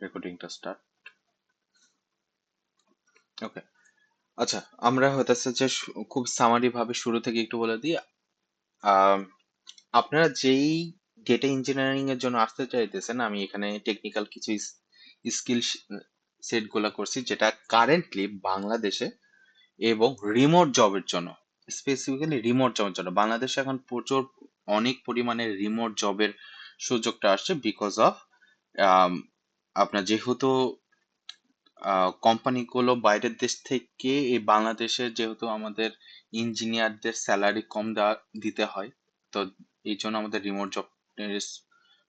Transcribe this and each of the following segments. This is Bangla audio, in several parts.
রেকর্ডিংটা স্টার্ট। ওকে, আচ্ছা, আমরা হতেছে যে খুব সামারি ভাবে শুরু থেকে একটু বলে দিই। আম, আপনারা যেই ডেটা ইঞ্জিনিয়ারিং এর জন্য আসতে চাইতেছেন, আমি এখানে টেকনিক্যাল কিছু স্কিল সেট গুলা করছি, যেটা কারেন্টলি বাংলাদেশে এবং রিমোট জবের জন্য, স্পেসিফিক্যালি রিমোট জবের জন্য বাংলাদেশে এখন প্রচুর অনেক পরিমাণে রিমোট জবের সুযোগটা আসছে বিকজ অফ আপনার যেহেতু কোম্পানিগুলো বাইরের দেশ থেকে এই বাংলাদেশে যেহেতু আমাদের ইঞ্জিনিয়ারদের স্যালারি কম দিতে হয়, তো এই জন্য আমাদের রিমোট জব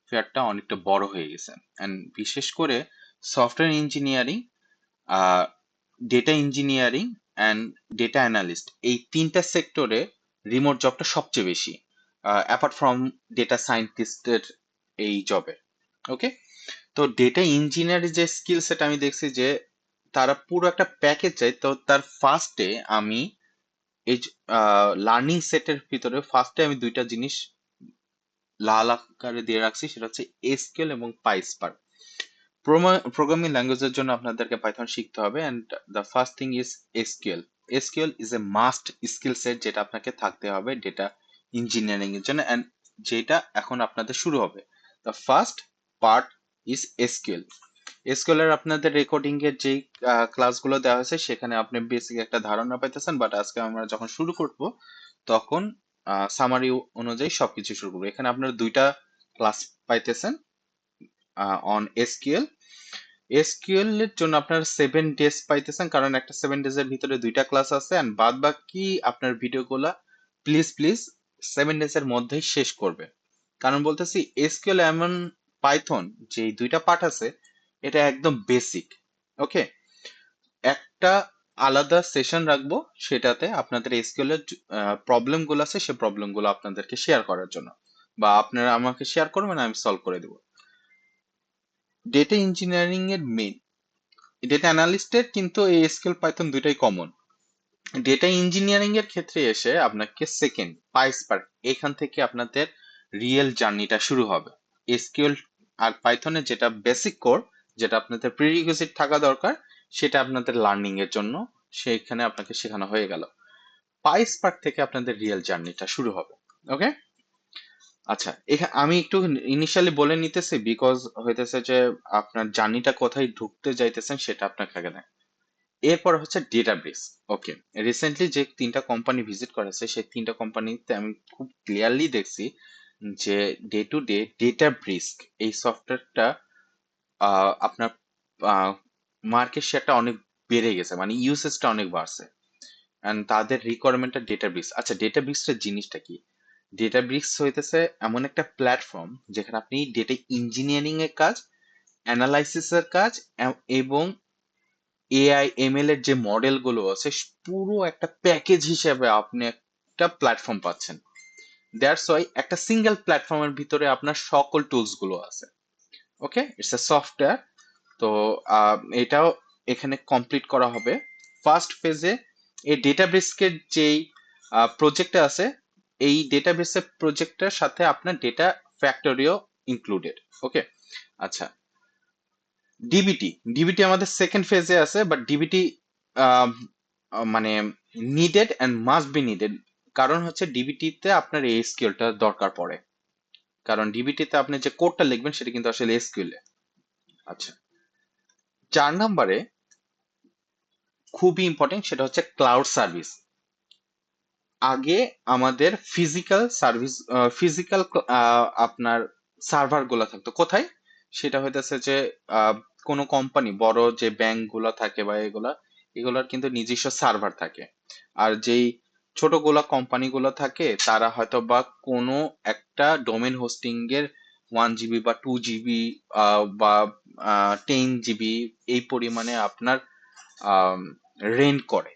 ফেয়ারটা অনেকটা বড় হয়ে গেছে। অ্যান্ড বিশেষ করে software engineering, data engineering and data analyst, এই তিনটা সেক্টরে রিমোট জবটা সবচেয়ে বেশি, অ্যাপার্ট ফ্রম ডেটা সায়েন্টিস্টের এই জবে। ওকে, তো ডেটা ইঞ্জিনিয়ারিং যে স্কিল সেট আমি দেখছি যে তারা পুরো একটা প্যাকেজ চাই। তো তার ফার্স্টে আমি এই লার্নিং সেটের ভিতরে ফার্স্টে আমি দুইটা জিনিস লাল আকারে দিয়ে রাখছি, সেটা হচ্ছে এসকিউএল এবং পাইস্পার্ক। প্রোগ্রামিং ল্যাঙ্গুয়েজের জন্য আপনাদেরকে পাইথন শিখতে হবে, and the first thing is SQL. SQL is a must skill set, যেটা আপনাকে থাকতে হবে ডেটা ইঞ্জিনিয়ারিং এর জন্য, অ্যান্ড যেটা এখন আপনাদের শুরু হবে। The first part is SQL. SQL এর আপনাদের রেকর্ডিং এর যে ক্লাসগুলো দেওয়া হয়েছে সেখানে আপনি বেসিক একটা ধারণা পাইতেছেন, বাট আজকে আমরা যখন শুরু করব তখন সামারি অনুযায়ী সবকিছু শুরু করবো। এখানে আপনারা দুইটা ক্লাস পাইতেছেন অন এসকিউএল। এসকিউএল এর জন্য আপনার 7 ডেজ পাইতেছেন, কারণ একটা 7 ডেজ এর ভিতরে দুইটা ক্লাস আছে, এন্ড বাদ বাকি আপনার ভিডিওগুলা প্লিজ প্লিজ 7 ডেজ এর মধ্যেই শেষ করবে। কারণ বলতেছি এসকিউএল এমন, পাইথন যে দুইটা পার্ট আছে এটা একদম বেসিক। ওকে, একটা আলাদা সেশন রাখবো, সেটাতে আপনাদের এসকিউএল এর প্রবলেম গুলো আছে, সেই প্রবলেম গুলো আপনাদেরকে শেয়ার করার জন্য, বা আপনারা আমাকে শেয়ার করবেন, আমি সলভ করে দেবো। ডেটা ইঞ্জিনিয়ারিং এর মেইন, ডেটা অ্যানালিস্টের কিন্তু এই এসকিউএল পাইথন দুইটাই কমন। ডেটা ইঞ্জিনিয়ারিং এর ক্ষেত্রে এসে আপনাকে সেকেন্ড পাইস্পার্ক, এখান থেকে আপনাদের রিয়েল জার্নিটা শুরু হবে। এসকিউএল আর পাইথনের যেটা বেসিক কোর, যেটা আপনাদের প্রিরিকুইজিট থাকা দরকার, সেটা আপনাদের লার্নিং এর জন্য সেখানে আপনাকে শেখানো হয়ে গেল। পাইস্পার্ক থেকে আপনাদের রিয়েল জার্নিটা শুরু হবে। ওকে, আচ্ছা, এখানে আমি একটু ইনিশিয়ালি বলে নিতেছি বিকজ হইতেছে যে আপনার জার্নিটা কোথায় ঢুকতে যাইতেছেন সেটা আপনাকে আগে দেয়। এরপর হচ্ছে ডেটাব্রিক্স। ওকে, রিসেন্টলি যে তিনটা কোম্পানি ভিজিট করেছে সেই তিনটা কোম্পানিতে আমি খুব ক্লিয়ারলি দেখছি যে ডে টু ডে ডেটাব্রিক্স এই সফটওয়্যারটা আপনার মার্কেট শেয়ারটা অনেক বেড়ে গেছে, মানে ইউসেজটা অনেক বাড়ছে, এন্ড তাদের রিকোয়ারমেন্টটা ডেটাব্রিক্স। আচ্ছা, ডেটাব্রিক্সের জিনিসটা কি? ডেটাব্রিক্স হইতেছে এমন একটা প্ল্যাটফর্ম যেখানে আপনি ডেটা ইঞ্জিনিয়ারিং এর কাজ, অ্যানালাইসিস এর কাজ এবং এআই এমএল এর যে মডেল গুলো আছে পুরো একটা প্যাকেজ হিসেবে আপনি একটা প্ল্যাটফর্ম পাচ্ছেন। দ্যাটস ওয়াই একটা সিঙ্গেল প্ল্যাটফর্মের ভিতরে আপনার সকল টুলস গুলো আছে। ওকে, ইটস এ সফটওয়্যার। তো এটাও এখানে কমপ্লিট করা হবে ফার্স্ট ফেজে। এই ডেটাবেসের যেই প্রজেক্টটা আছে, এই ডেটাবেসের প্রজেক্টের সাথে আপনার ডেটা ফ্যাক্টরিও ইনক্লুডেড। ওকে, আচ্ছা, ডিবিটি, ডিবিটি আমাদের সেকেন্ড ফেজে আছে, বাট ডিবিটি মানে needed and must be needed. কারণ হচ্ছে ডিবিটিতে আপনার এই স্কিলটা দরকার পড়ে, কারণ ডিবিটিতে আপনি যে কোডটা লিখবেন সেটা কিন্তু আসলে এসকিউএল এ। আচ্ছা, 4 নম্বরে খুবই ইম্পর্টেন্ট, সেটা হচ্ছে ক্লাউড সার্ভিস। আগে আমাদের ফিজিক্যাল সার্ভিস, ফিজিক্যাল আপনার সার্ভার গুলা থাকতো কোথায়? সেটা হইতেছে যে আহ, কোনো কোম্পানি, বড় যে ব্যাংক গুলা থাকে বা এগুলার কিন্তু নিজস্ব সার্ভার থাকে। আর যেই ছোটগুলা কোম্পানি গুলো থাকে তারা হয়তো বা কোনো একটা ডোমেন হোস্টিং এর 1 জিবি বা 2 জিবি বা 10 জিবি এই পরিমাণে আপনার রেন্ট করে।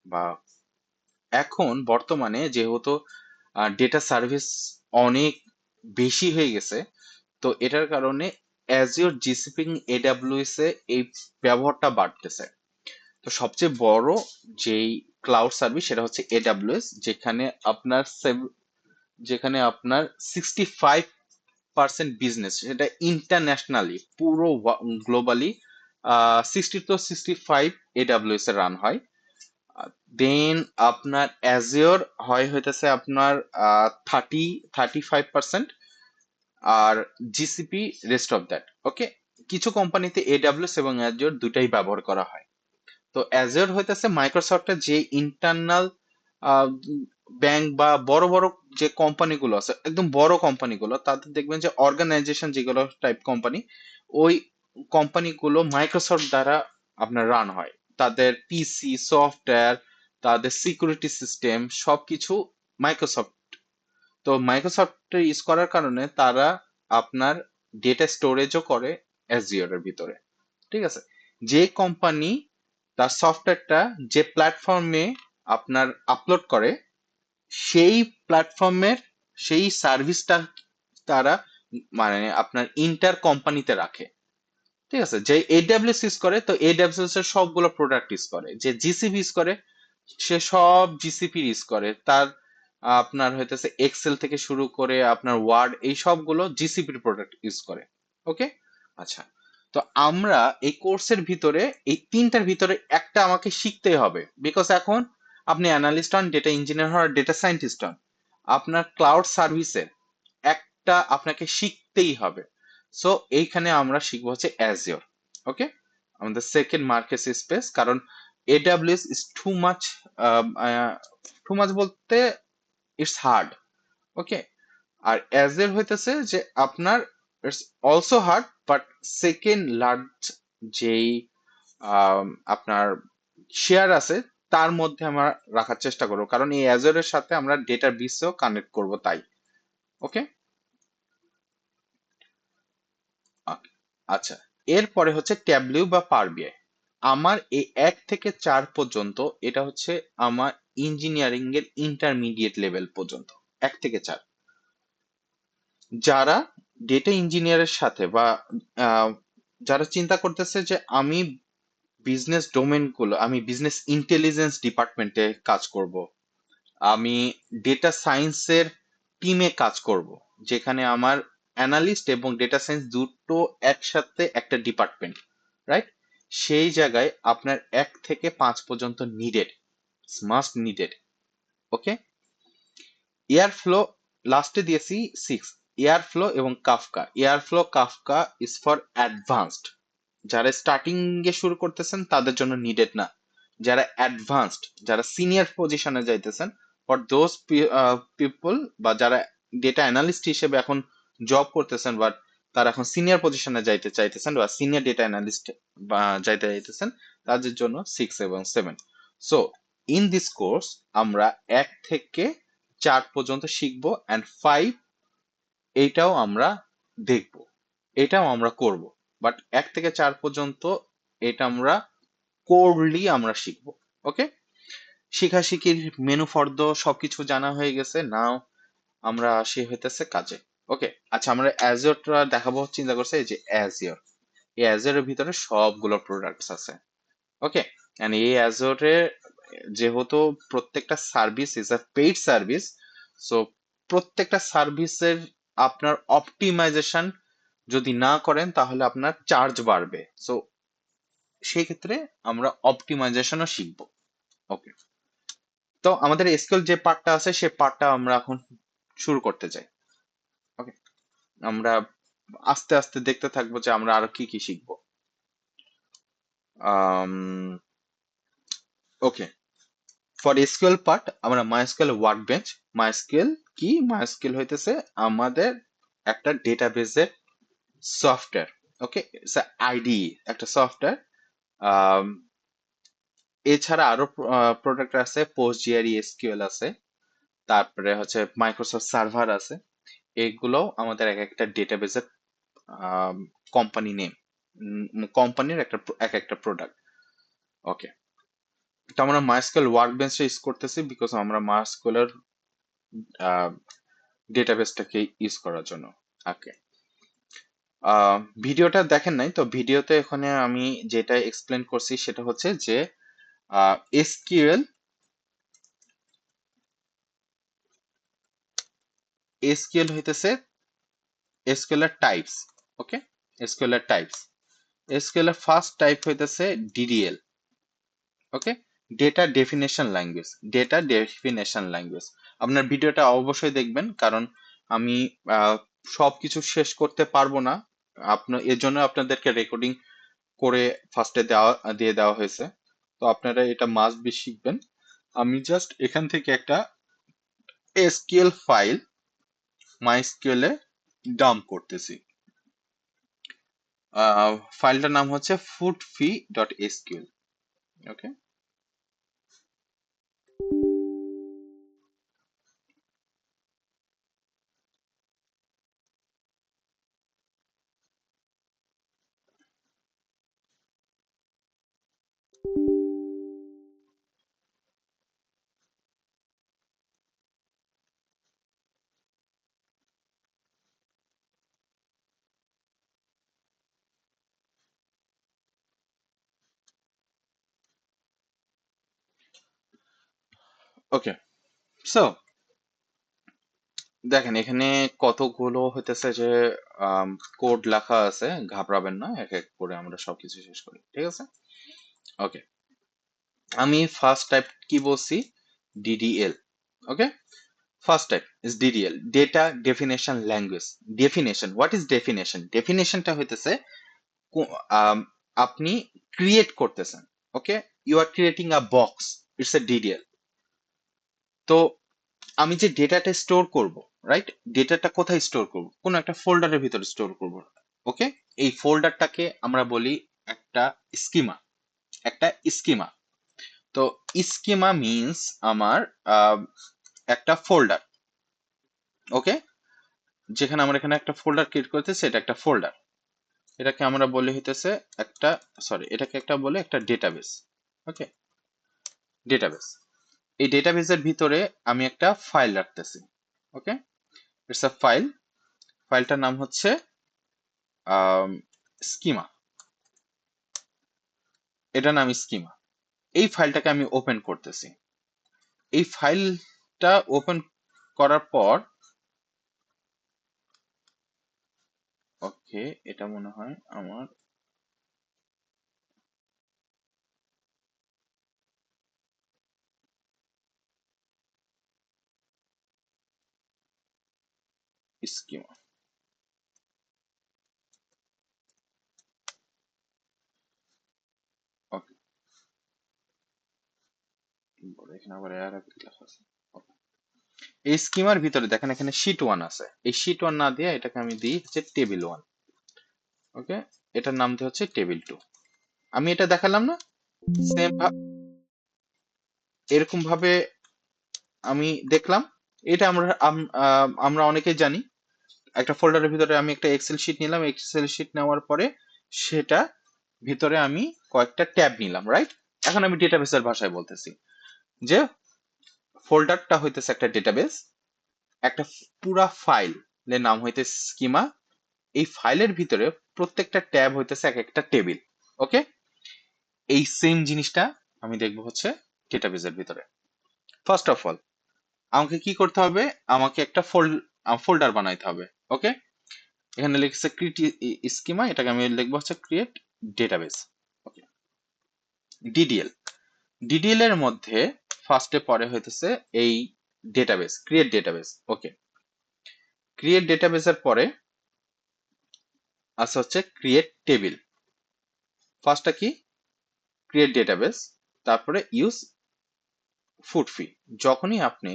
বা এখন বর্তমানে যেহেতু ডেটা সার্ভিস অনেক বেশি হয়ে গেছে, তো এটার কারণে অ্যাজিওর, জিসিপি, এডাব্লিউএস এ এই ব্যবহারটা বাড়তেছে। তো সবচেয়ে বড় যেই ক্লাউড সার্ভিস সেটা হচ্ছে এডাব্লিউএস, যেখানে আপনার 65 বিজনেস, সেটা ইন্টারন্যাশনালি পুরো globally 60 to 65 AWS A run হয়। দেন আপনার অ্যাজিওর হয় হইতেছে আপনার 35%, আর জিসিপি রেস্ট অফ দ্যাট। ওকে, কিছু কোম্পানিতে এডাব্লিউএস এবং অ্যাজিওর দুটাই ব্যবহার করা হয়। তো অ্যাজিওর হইতেছে মাইক্রোসফটের যে ইন্টারনাল ব্যাংক বা বড় বড় যে কোম্পানিগুলো আছে, একদম বড় কোম্পানিগুলো, তাদের দেখবেন যে অর্গানাইজেশন যেগুলো টাইপ কোম্পানি, ওই কোম্পানিগুলো মাইক্রোসফট দ্বারা আপনার রান হয়। তাদের পিসি সফটওয়্যার, তাদের সিকিউরিটি সিস্টেম সবকিছু মাইক্রোসফট। তো মাইক্রোসফট ইউজ করার কারণে তারা আপনার ডেটা স্টোরেজও করে অ্যাজিওরের ভিতরে। ঠিক আছে, যে কোম্পানি তার সফটওয়্যারটা যে প্ল্যাটফর্মে আপনার আপলোড করে, সেই প্ল্যাটফর্মের সেই সার্ভিসটা তারা মানে আপনার ইন্টার কোম্পানিতে রাখে। ঠিক আছে, যে এডাব্লিউএস ইউজ করে, তো এডাব্লিউএস এর সবগুলো প্রোডাক্ট ইউজ করে। যে জিসিপি ইউজ করে, সে সব জিসিপি ইউজ করে। তার আপনার হইতেছে এক্সেল থেকে শুরু করে আপনার ওয়ার্ড, এই সবগুলো জিসিপির প্রোডাক্ট ইউজ করে। ওকে, আচ্ছা। তো আমরা এই কোর্সের ভিতরে এই তিনটার ভিতরে একটা আমাকে শিখতেই হবে, বিকজ এখন আপনি অ্যানালিস্ট হন, ডেটা ইঞ্জিনিয়ার হন, ডেটা সায়েন্টিস্ট হন, আপনার ক্লাউড সার্ভিসের একটা আপনাকে শিখতেই হবে। সো এইখানে আমরা শিখবো হচ্ছে অ্যাজিওর। ওকে, আমাদের সেকেন্ড মার্কেট স্পেস, কারণ এডাব্লিউএস ইজ টু মাচ বলতে ইটস হার্ড। ওকে, আর অ্যাজিওর হইতেছে যে আপনার it's also hard, but second large যেই আপনার শেয়ার আছে তার মধ্যে আমরা রাখার চেষ্টা করবো, কারণ এই অ্যাজিওরের সাথে আমরা ডেটার বেসও কানেক্ট করব তাই। ওকে, আচ্ছা। এরপরে হচ্ছে ট্যাবলিউ বা পাওয়ার বিআই। আমার এই 1 থেকে 4 পর্যন্ত, এটা হচ্ছে আমার ইঞ্জিনিয়ারিং এর ইন্টারমিডিয়েট লেভেল পর্যন্ত। 1 থেকে 4 যারা ডেটা ইঞ্জিনিয়ারের সাথে বা আহ, যারা চিন্তা করতেছে যে আমি বিজনেস ডোমেন গুলো, আমি বিজনেস ইন্টেলিজেন্স ডিপার্টমেন্টে কাজ করব, আমি ডেটা সায়েন্সের টিমে কাজ করব, যেখানে আমার অ্যানালিস্ট এবং ডেটা সায়েন্স দুটো একসাথে একটা ডিপার্টমেন্ট, রাইট? সেই জায়গায় আপনার 1 থেকে 5 পর্যন্ত নিডেড, মাস্ট নিডেড। ওকে, এয়ারফ্লো লাস্টে দিয়েছি 6। এয়ারফ্লো এবং Kafka, airflow Kafka is for advanced. যারা স্টার্টিং এ শুরু করতেছেন তাদের জন্য নিডেড না। যারা অ্যাডভান্সড, যারা সিনিয়র পজিশনে যাইতেছেন, ফর দোজ পিপল, বা যারা ডেটা অ্যানালিস্ট হিসেবে এখন জব করতেছেন, বাট তারা এখন সিনিয়র পজিশনে যাইতে চাইতেছেন বা সিনিয়র ডেটা অ্যানালিস্ট বা যাইতে চাইতেছেন, তাদের জন্য 6 এবং 7। সো ইন দিস কোর্স আমরা 1 থেকে 4 পর্যন্ত শিখবো, অ্যান্ড 5 এইটাও আমরা দেখব, এটাও আমরা করব। বাট 1 থেকে 4 পর্যন্ত এটা আমরা কোরলি আমরা শিখবো। ওকে, শিখাশিখির মেনু ফর্দ সবকিছু জানা হয়ে গেছে, নাও আমরা আসি হইতেছে কাজে। ওকে, আচ্ছা, আমরা অ্যাজিওরটা দেখাবো চিন্তা করছে, এই যে অ্যাজিওর, এই অ্যাজিওরের ভিতরে সবগুলো প্রোডাক্টস আছে। ওকে, এন্ড এই অ্যাজিওরে যেহেতু প্রত্যেকটা service is a paid service, so প্রত্যেকটা সার্ভিসের আপনার অপটিমাইজেশন যদি না করেন তাহলে আপনার চার্জ বাড়বে। সো সেই ক্ষেত্রে আমরা অপটিমাইজেশনও শিখবো। ওকে, তো আমাদের এসকিউএল যে পার্টটা আছে সে পার্টটা আমরা এখন শুরু করতে চাই। ওকে, আমরা আস্তে আস্তে দেখতে থাকবো যে আমরা আরো কি কি শিখবো। ওকে, ফর এসকিউএল পার্ট আমরা মাইস্কুয়েল ওয়ার্কবেঞ্চ, মাইস্কুয়েল কি, মাইস্কুয়েল হইতেছে আমাদের একটা ডেটাবেজের সফটওয়্যার। ওকে, আইডি একটা সফটওয়্যার। এছাড়া আরো প্রোডাক্ট আছে, পোস্ট জিআরই এসকিউএল আছে, তারপরে হচ্ছে মাইক্রোসফট সার্ভার আছে। এগুলো আমাদের এক একটা ডেটাবেজের কোম্পানি নেম, কোম্পানির একটা এক একটা প্রোডাক্ট। ওকে, তো আমরা মাইস্কুয়েল ওয়ার্কবেঞ্চটা ইউজ করতেছি বিকজ আমরা মাইস্কুয়েলের ডেটাবেসটাকে ইউজ করার জন্য। ওকে, ভিডিওটা দেখেন নাই, তো ভিডিওতে এখানে আমি যেটা এক্সপ্লেন করছি সেটা হচ্ছে যে এসকিউএল, এসকিউএল হইতেছে এসকিউএল এর টাইপস। ওকে, এসকিউএল এর টাইপস। এসকিউএল এর ফার্স্ট টাইপ হইতেছে DDL. Okay, data definition language. Data definition language, আপনার ভিডিওটা অবশ্যই দেখবেন, কারণ আমি সবকিছু শেষ করতে পারবো না। আপনার এর জন্য আপনাদেরকে রেকর্ডিং করে ফার্স্টে দিয়ে দেওয়া হয়েছে, তো আপনারা এটা মাস্ট বি শিখবেন। আমি জাস্ট এখান থেকে একটা এসকিউএল ফাইল মাইস্কিউএল এ ডাম্প করতেছি। ফাইলটার নাম হচ্ছে foodfee.sql। ওকে, ওকে। সো দেখেন এখানে কতগুলো হইতেছে যে কোড লেখা আছে, ঘাবড়াবেন না, এক এক করে আমরা সবকিছু শেষ করি, ঠিক আছে? ওকে, আমি ফার্স্ট টাইপ কি বলছি? DDL. Okay, first type is DDL, data definition language. Definition, what is definition? ডেফিনেশনটা হইতেছে আপনি ক্রিয়েট করতেছেন। Okay, you are creating a box, it's a DDL. তো আমি যে ডেটাটা স্টোর করব, রাইট, ডেটাটা কোথায় স্টোর করব? কোন একটা ফোল্ডারের ভিতরে স্টোর করব। ওকে, এই ফোল্ডারটাকে আমরা বলি একটা স্কিমা। একটা স্কিমা। তো স্কিমা মিন্স আমার আহ, একটা ফোল্ডার। ওকে, যেখানে আমরা এখানে একটা ফোল্ডার ক্রিয়েট করতেছি, এটা একটা ফোল্ডার। এটাকে আমরা বলি হইতেছে একটা, সরি, এটাকে একটা বলে একটা ডেটাবেস। ওকে, ডেটাবেস। এই ডেটাবেসের ভিতরে আমি একটা ফাইল রাখতেছি। ওকে, ইটস আ ফাইল। ফাইলটার নাম হচ্ছে স্কিমা। এটার নাম স্কিমা। এই ফাইলটাকে আমি ওপেন করতেছি। এই ফাইলটা ওপেন করার পর, ওকে, এটা মনে হয় আমার স্কিমা। ওকে, এখানে আবার এর লেখা আছে। Okay. এই স্কিমার ভিতরে দেখেন এখানে শিট ওয়ান আছে। এই শিট ওয়ান না দিয়ে এটাকে আমি দিই হচ্ছে টেবিল ওয়ান। ওকে, এটার নাম দিয়ে হচ্ছে টেবিল টু। আমি এটা দেখালাম না, সেম এরকম ভাবে আমি দেখলাম। এটা আমরা অনেকেই জানি। একটা ফোল্ডারের ভিতরে আমি একটা এক্সেল শিট নিলাম, এক্সেল শিট নেওয়ার পরে সেটা ভিতরে আমি কয়েকটা ট্যাব নিলাম, রাইট? এখন আমি ডেটাবেসের ভাষায় বলতেছি যে ফোল্ডারটা হইতেছে একটা ডেটাবেস, একটা পুরা ফাইল এর নাম হইতেছে স্কিমা। এই ফাইলের ভিতরে প্রত্যেকটা ট্যাব হইতেছে এক একটা টেবিল। ওকে, এই সেম জিনিসটা আমি দেখবো হচ্ছে ডেটাবেসের ভিতরে। ফার্স্ট অফ অল আমাকে কি করতে হবে? আমাকে একটা ফোল্ডার বানাইতে হবে। ওকে, এখানে লিখছে ক্রিয়েট স্কিমা, এটাকে আমি লিখবো হচ্ছে ক্রিয়েট ডেটাবেস। ওকে, ডিডিএল। ডিডিএল এর মধ্যে ফার্স্টে পরে হইতেছে এই ডেটাবেস, ক্রিয়েট ডেটাবেস। ওকে, ক্রিয়েট ডেটাবেসের পরে আছে হচ্ছে ক্রিয়েট টেবিল। ফার্স্টটা কি? ক্রিয়েট ডেটাবেস, তারপরে ইউজ ফুড ফি। যখনই আপনি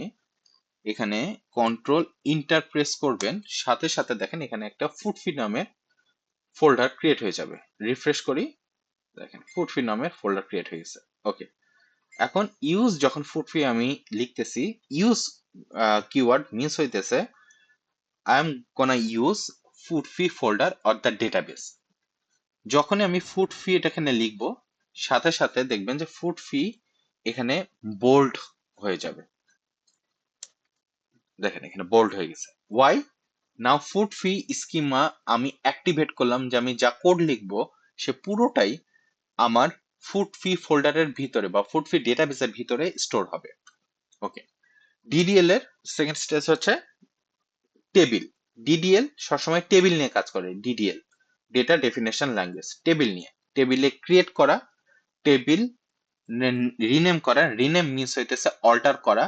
এখানে কন্ট্রোল ইন্টার প্রেস করবেন, সাথে সাথে দেখেন এখানে একটা ফুড ফি নামের ফোল্ডার ক্রিয়েট হয়ে যাবে। রিফ্রেশ করি, দেখেন ফুড ফি নামের ফোল্ডার ক্রিয়েট হয়ে গেছে। ওকে, এখন ইউজ, যখন ফুড ফি আমি লিখতেছি, ইউজ কিওয়ার্ড মিনস হইতেছে I am gonna use food fee folder or the database. যখনই আমি ফুড ফি এটা এখানে লিখবো, সাথে সাথে দেখবেন যে ফুড ফি এখানে বোল্ড হয়ে যাবে। দেখেন এখানে বোল্ড হয়ে গেছে। ওয়াই? নাও ফুড ফি স্কিমা আমি অ্যাক্টিভেট করলাম, যে আমি যা কোড লিখবো সে পুরোটাই আমার ফুড ফি ফোল্ডারের ভিতরে বা ফুড ফি ডেটাবেসের ভিতরে স্টোর হবে। ওকে, ডিডিএল এর সেকেন্ড স্টেজ হচ্ছে টেবিল। ডিডিএল সবসময় টেবিল নিয়ে কাজ করে। DDL, data definition language, table নিয়ে, টেবিলে ক্রিয়েট করা, টেবিল রিনেম করা, রিনেম মিনস হইতেছে অল্টার করা,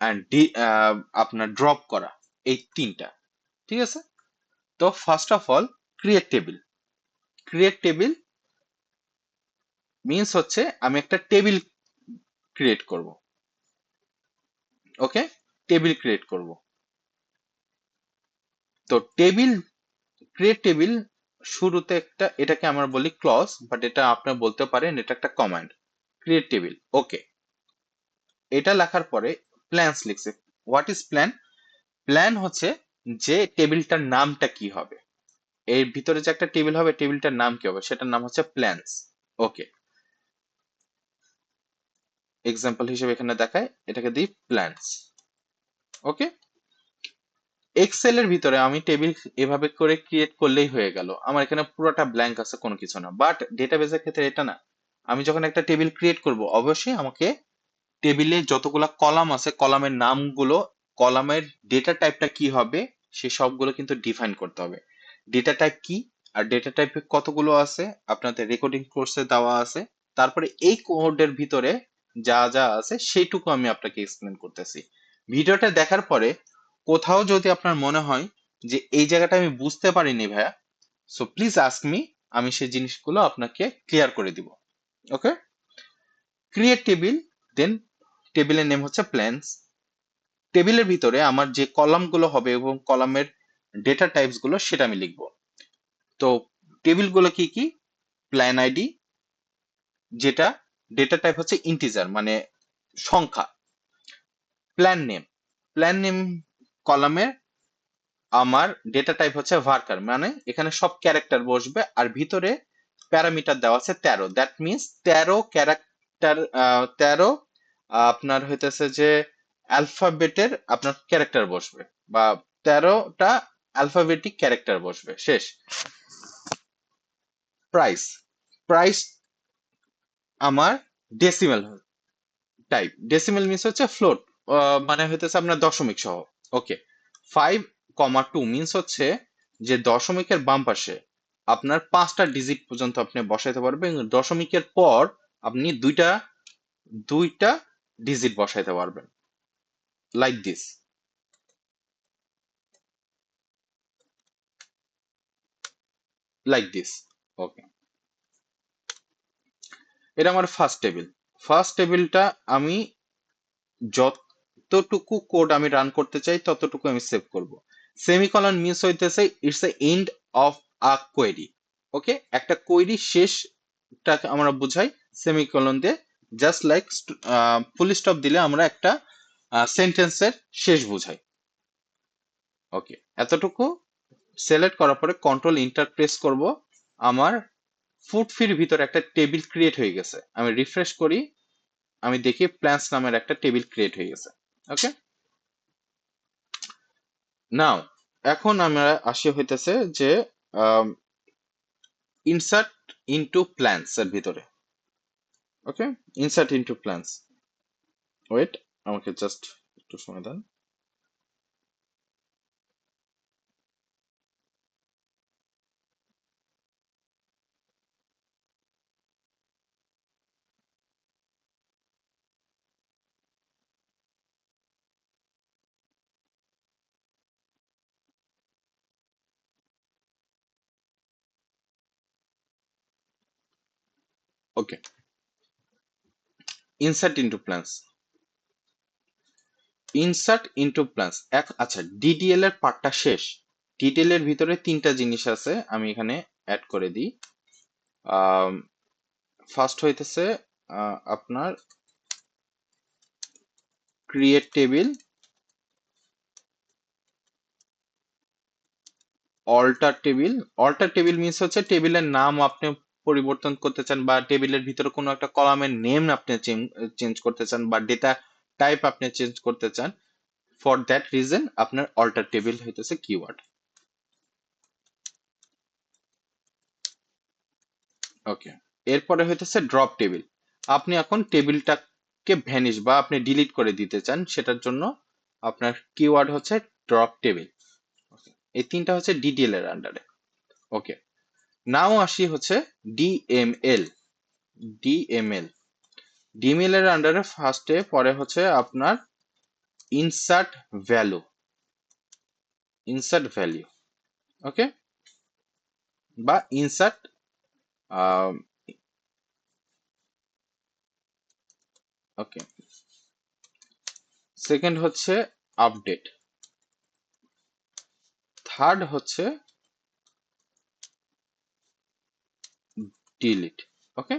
অ্যান্ড আপনার ড্রপ করা, এই তিনটা। ঠিক আছে? তো first of all create table. Create table means হচ্ছে আমি একটা টেবিল ক্রিয়েট করব। ওকে, টেবিল ক্রিয়েট করব। তো টেবিল, ক্রিয়েট টেবিল শুরুতে একটা, এটাকে আমরা বলি ক্লজ, বাট এটা আপনার বলতে পারেন এটা একটা কমান্ড। ক্রিয়েট টেবিল, ওকে। এটা লেখার পরে প্ল্যানস লিখছে। What is plan? প্ল্যান হচ্ছে যে টেবিলটার নামটা কি হবে, এর ভিতরে যে একটা টেবিল হবে, টেবিলটার নাম কি হবে, সেটার নাম হচ্ছে প্ল্যানস। ওকে, এক্সাম্পল হিসেবে এখানে দেখায়, এটাকে দিই প্ল্যানস। ওকে, এক্সেল এর ভিতরে আমি টেবিল এভাবে করে ক্রিয়েট করলেই হয়ে গেল, আমার এখানে পুরোটা ব্ল্যাঙ্ক আছে, কোনো কিছু না। বাট ডেটাবেসের ক্ষেত্রে এটা না। আমি যখন একটা টেবিল ক্রিয়েট করব, অবশ্যই আমাকে টেবিলে যতগুলা কলাম আছে, কলামের নামগুলো, কলামের ডেটা টাইপটা কি হবে, সে সবগুলো কিন্তু ডিফাইন করতে হবে। ডেটা টাইপ কি, আর ডেটা টাইপে কতগুলো আছে আপনাদের রেকর্ডিং কোর্সে দেওয়া আছে। তারপরে এই কোডের ভিতরে যা যা আছে সেইটুকু আমি আপনাকে এক্সপ্লেন করতেছি। ভিডিওটা দেখার পরে কোথাও যদি আপনার মনে হয় যে এই জায়গাটা আমি বুঝতে পারিনি ভাইয়া, সো প্লিজ আস্ক মি, আমি সেই জিনিসগুলো আপনাকে ক্লিয়ার করে দিব। ওকে, ক্রিয়েট টেবিল, দেন টেবিলের নেম হচ্ছে প্ল্যানস। টেবিলের ভিতরে আমার যে কলামগুলো হবে এবং কলামের ডেটা টাইপস গুলো সেটা আমি লিখবো। তো টেবিলগুলো কি কি? প্ল্যান আইডি, যেটা ডেটা টাইপ হচ্ছে ইন্টিজার মানে সংখ্যা। প্ল্যান নেম, প্ল্যান নেম কলামের আমার ডেটা টাইপ হচ্ছে ভার্কার, মানে এখানে সব ক্যারেক্টার বসবে, আর ভিতরে প্যারামিটার দেওয়া আছে 13, দ্যাট মিনস 13 ক্যারেক্টার, 13 আপনার হইতেছে যে অ্যালফাবেটের আপনার ক্যারেক্টার বসবে, বা 13টা অ্যালফাবেটিক ক্যারেক্টার বসবে, শেষ। প্রাইস, প্রাইস আমার ডেসিমেল টাইপ, ডেসিমেল মিনস হচ্ছে ফ্লোট, মানে হইতেছে আপনার দশমিক সহ। ওকে, 5,2 মিনস হচ্ছে যে দশমিকের বাম পাশে আপনার 5টা ডিজিট পর্যন্ত আপনি বসাইতে পারবেন, এবং দশমিকের পর আপনি দুইটা দুইটা ডিজিট বসাইতে পারবেন, লাইক দিস, লাইক দিস। ওকে, এটা আমার ফার্স্ট টেবিল। ফার্স্ট টেবিলটা আমি যতটুকু কোড আমি রান করতে চাই ততটুকু আমি সেভ করব। সেমিকলন মিস হইতেছে it's a end of a query. Okay, একটা কোয়েরি শেষটাকে আমরা বুঝাই সেমিকলন দিয়ে, জাস্ট লাইক ফুল স্টপ দিলে আমরা একটা সেন্টেন্সের শেষ বুঝাই। ওকে, এতটুকু সিলেক্ট করার পরে কন্ট্রোল ইন্টার প্রেস করব, আমার ফুটফির ভিতরে একটা টেবিল ক্রিয়েট হয়ে গেছে। আমি রিফ্রেশ করি, আমি দেখি প্ল্যান্স নামের একটা টেবিল ক্রিয়েট হয়ে গেছে। ওকে, নাও এখন আমরা আসি হইতেছে যে ইনসার্ট ইনটু প্ল্যান্স এর ভিতরে। Okay, insert into plans, wait, আমাকে জাস্ট একটু সময় দেন। Okay, insert into plans, insert into plans. আচ্ছা, ডিডিএল এর পার্টটা শেষ। ডিডিএল এর ভিতরে তিনটা জিনিস আছে, আমি এখানে অ্যাড করে দিই। ফার্স্ট হইতেছে আপনার create table, alter table. Alter table means হচ্ছে টেবিলের নাম আপনি পরিবর্তন করতে চান, বা টেবিলের ভিতরে কোনো একটা কলামের নেম আপনি চেঞ্জ করতে চান, বা ডেটা টাইপ আপনি চেঞ্জ করতে চান। ফর দ্যাট রিজন আপনার অল্টার টেবিল হইতেছে কিওয়ার্ড। ওকে, এরপরে হইতেছে ড্রপ টেবিল। আপনি এখন টেবিলটাকে ভ্যানিশ বা আপনি ডিলিট করে দিতে চান, সেটার জন্য আপনার কিওয়ার্ড হচ্ছে ড্রপ টেবিল। এই তিনটা হচ্ছে ডিডিএল এর আন্ডারে। ওকে, নাও আসি হচ্ছে ডিএমএল। ডিএমএল ডিএমএল এর আন্ডারে ফার্স্টে পরে হচ্ছে আপনার ইনসার্ট ভ্যালু। ইনসার্ট ভ্যালু, ওকে, বা ইনসার্ট, ওকে। সেকেন্ড হচ্ছে আপডেট, থার্ড হচ্ছে ডিলিট। ওকে,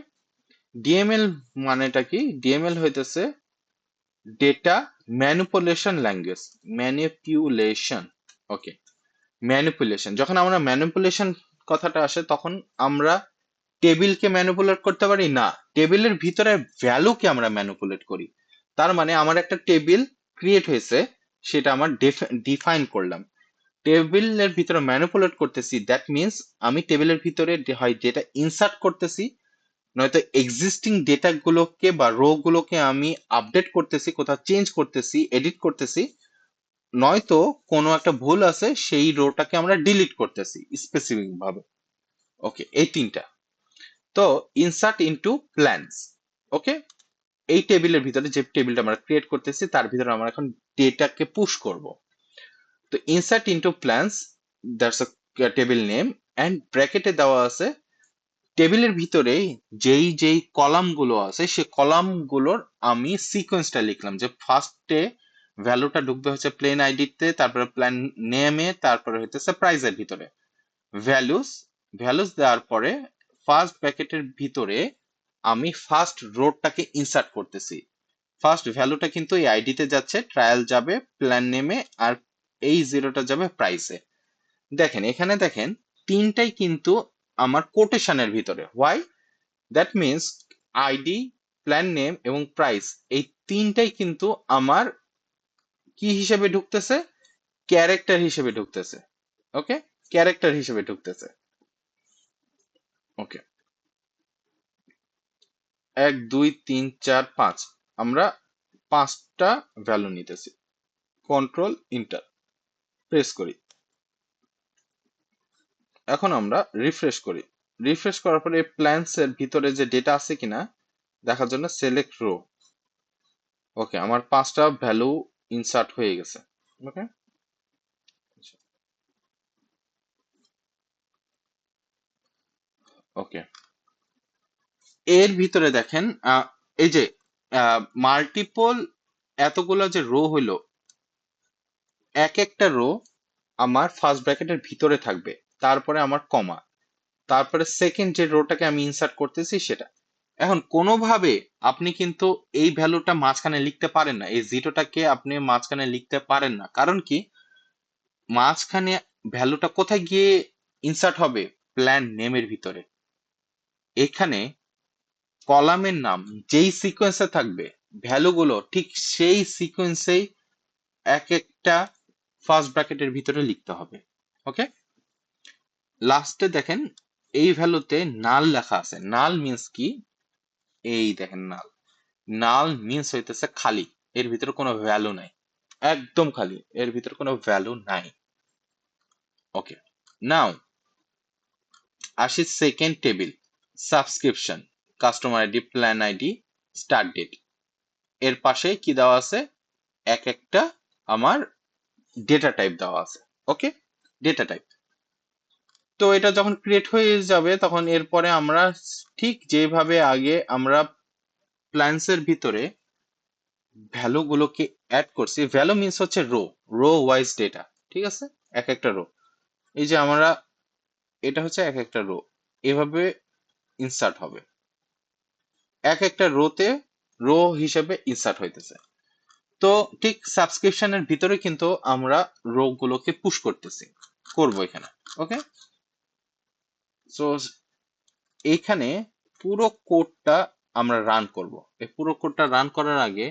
ডিএমএল মানেটা কি? ডিএমএল হইতেছে ডেটা ম্যানিপুলেশন ল্যাঙ্গুয়েজ। ম্যানিপুলেশন, ওকে, ম্যানিপুলেশন। যখন আমরা ম্যানিপুলেশন কথাটা আসে তখন আমরা টেবিলকে ম্যানিপুলেট করতে পারি না, টেবিলের ভিতরে ভ্যালুকে আমরা ম্যানিপুলেট করি। তার মানে আমার একটা টেবিল ক্রিয়েট হয়েছে, সেটা আমার ডিফাইন করলাম, টেবিলের ভিতরে ম্যানিপুলেট করতেছি। দ্যাট মিনস আমি টেবিলের ভিতরে হয় ডেটা ইনসার্ট করতেছি, নয়তো এক্সিস্টিং ডেটা গুলোকে বা রো গুলোকে আমি আপডেট করতেছি, কোথাও চেঞ্জ করতেছি, এডিট করতেছি, নয়তো কোনো একটা ভুল আছে সেই রোটাকে আমরা ডিলিট করতেছি স্পেসিফিক ভাবে। ওকে, এই তিনটা। তো ইনসার্ট ইনটু প্ল্যানস, ওকে, এই টেবিলের ভিতরে যে টেবিলটা আমরা ক্রিয়েট করতেছি তার ভিতরে আমরা এখন ডেটাকে পুশ করব। তো insert into plans, that's a table name, and ব্র্যাকেটে দেওয়া আছে টেবিলের ভিতরে যেই যেই কলাম গুলো আছে সেই কলাম গুলোর আমি সিকোয়েন্সটা লিখলাম, যে ফার্স্টে ভ্যালুটা ঢুকবে হচ্ছে প্লেন আইডিতে, তারপরে প্ল্যান নেমে, তারপরে হইতেছে প্রাইজের ভিতরে ভ্যালুস। ভ্যালুস দেওয়ার পরে ফার্স্ট ব্র্যাকেটের ভিতরে আমি ফার্স্ট রোডটাকে ইনসার্ট করতেছি। ফার্স্ট ভ্যালুটা কিন্তু এই আইডিতে যাচ্ছে, ট্রায়াল যাবে প্ল্যান নেমে, আর এই জিরোটা যাবে প্রাইসে। দেখেন এখানে দেখেন তিনটাই কিন্তু আমার কোটেশনের ভিতরে। Why? That means ID, plan name এবং প্রাইস, এই তিনটাই কিন্তু আমার কি হিসেবে ঢুকতেছে? ক্যারেক্টার হিসেবে ঢুকতেছে। ওকে, ক্যারেক্টার হিসেবে ঢুকতেছে। ওকে, 1 2 3 4 5, আমরা 5টা ভ্যালু নিতেছি। কন্ট্রোল ইন্টার প্রেস করি, এখন আমরা রিফ্রেশ করি। রিফ্রেশ করার পরে প্ল্যান্স এর ভিতরে যে ডেটা আছে কিনা দেখার জন্য সিলেক্ট রো। ওকে, আমার 5টা ভ্যালু ইনসার্ট হয়ে গেছে। ওকে, ওকে, এর ভিতরে দেখেন এই যে মাল্টিপল এতগুলো যে রো হইলো, এক একটা রো আমার ফার্স্ট ব্র্যাকেটের ভিতরে থাকবে, তারপরে আমার কমা, তারপরে সেকেন্ড যে রোটাকে আমি ইনসার্ট করতেছি সেটা। এখন কোনোভাবে আপনি কিন্তু এই ভ্যালুটা মাঝখানে লিখতে পারেন না, এই জিরোটাকে আপনি মাঝখানে লিখতে পারেন না। কারণ কি? মাঝখানে ভ্যালুটা কোথায় গিয়ে ইনসার্ট হবে? প্ল্যান নেমের ভিতরে। এখানে কলামের নাম যেই সিকোয়েন্সে থাকবে ভ্যালুগুলো ঠিক সেই সিকোয়েন্সেই এক একটা ফার্স্ট ব্র্যাকেটের ভিতরে লিখতে হবে। ওকে, লাস্টে দেখেন এই ভ্যালুতে নাল লেখা আছে। নাল মিন্স কি? এই দেখেন নাল, নাল মিন্স হইতেছে খালি, এর ভিতরে কোনো ভ্যালু নাই, একদম খালি, এর ভিতরে কোনো ভ্যালু নাই। ওকে, নাও আসি second table, subscription, customer ID, plan ID, start date. এর পাশে কি দেওয়া আছে? এক একটা আমার ডেটা টাইপ দেওয়া আছে। ওকে, ডেটা টাইপ। তো এটা যখন ক্রিয়েট হয়ে যাবে তখন এরপরে আমরা ঠিক যেভাবে আগে আমরা প্ল্যান্স এর ভিতরে ভ্যালু গুলোকে অ্যাড করছি, ভ্যালু মিনস হচ্ছে রো, রো ওয়াইজ ডেটা, ঠিক আছে, এক একটা রো। এই যে আমরা এটা হচ্ছে এক একটা রো, এভাবে ইনসার্ট হবে, এক একটা রোতে রো হিসেবে ইনসার্ট হইতেছে। তো ঠিক সাবস্ক্রিপশনের ভিতরে কিন্তু আমরা রো গুলোকে পুশ করতেছি, করব এখানে। ওকে, সো এইখানে পুরো কোডটা আমরা রান করব। এই পুরো কোডটা রান করার আগে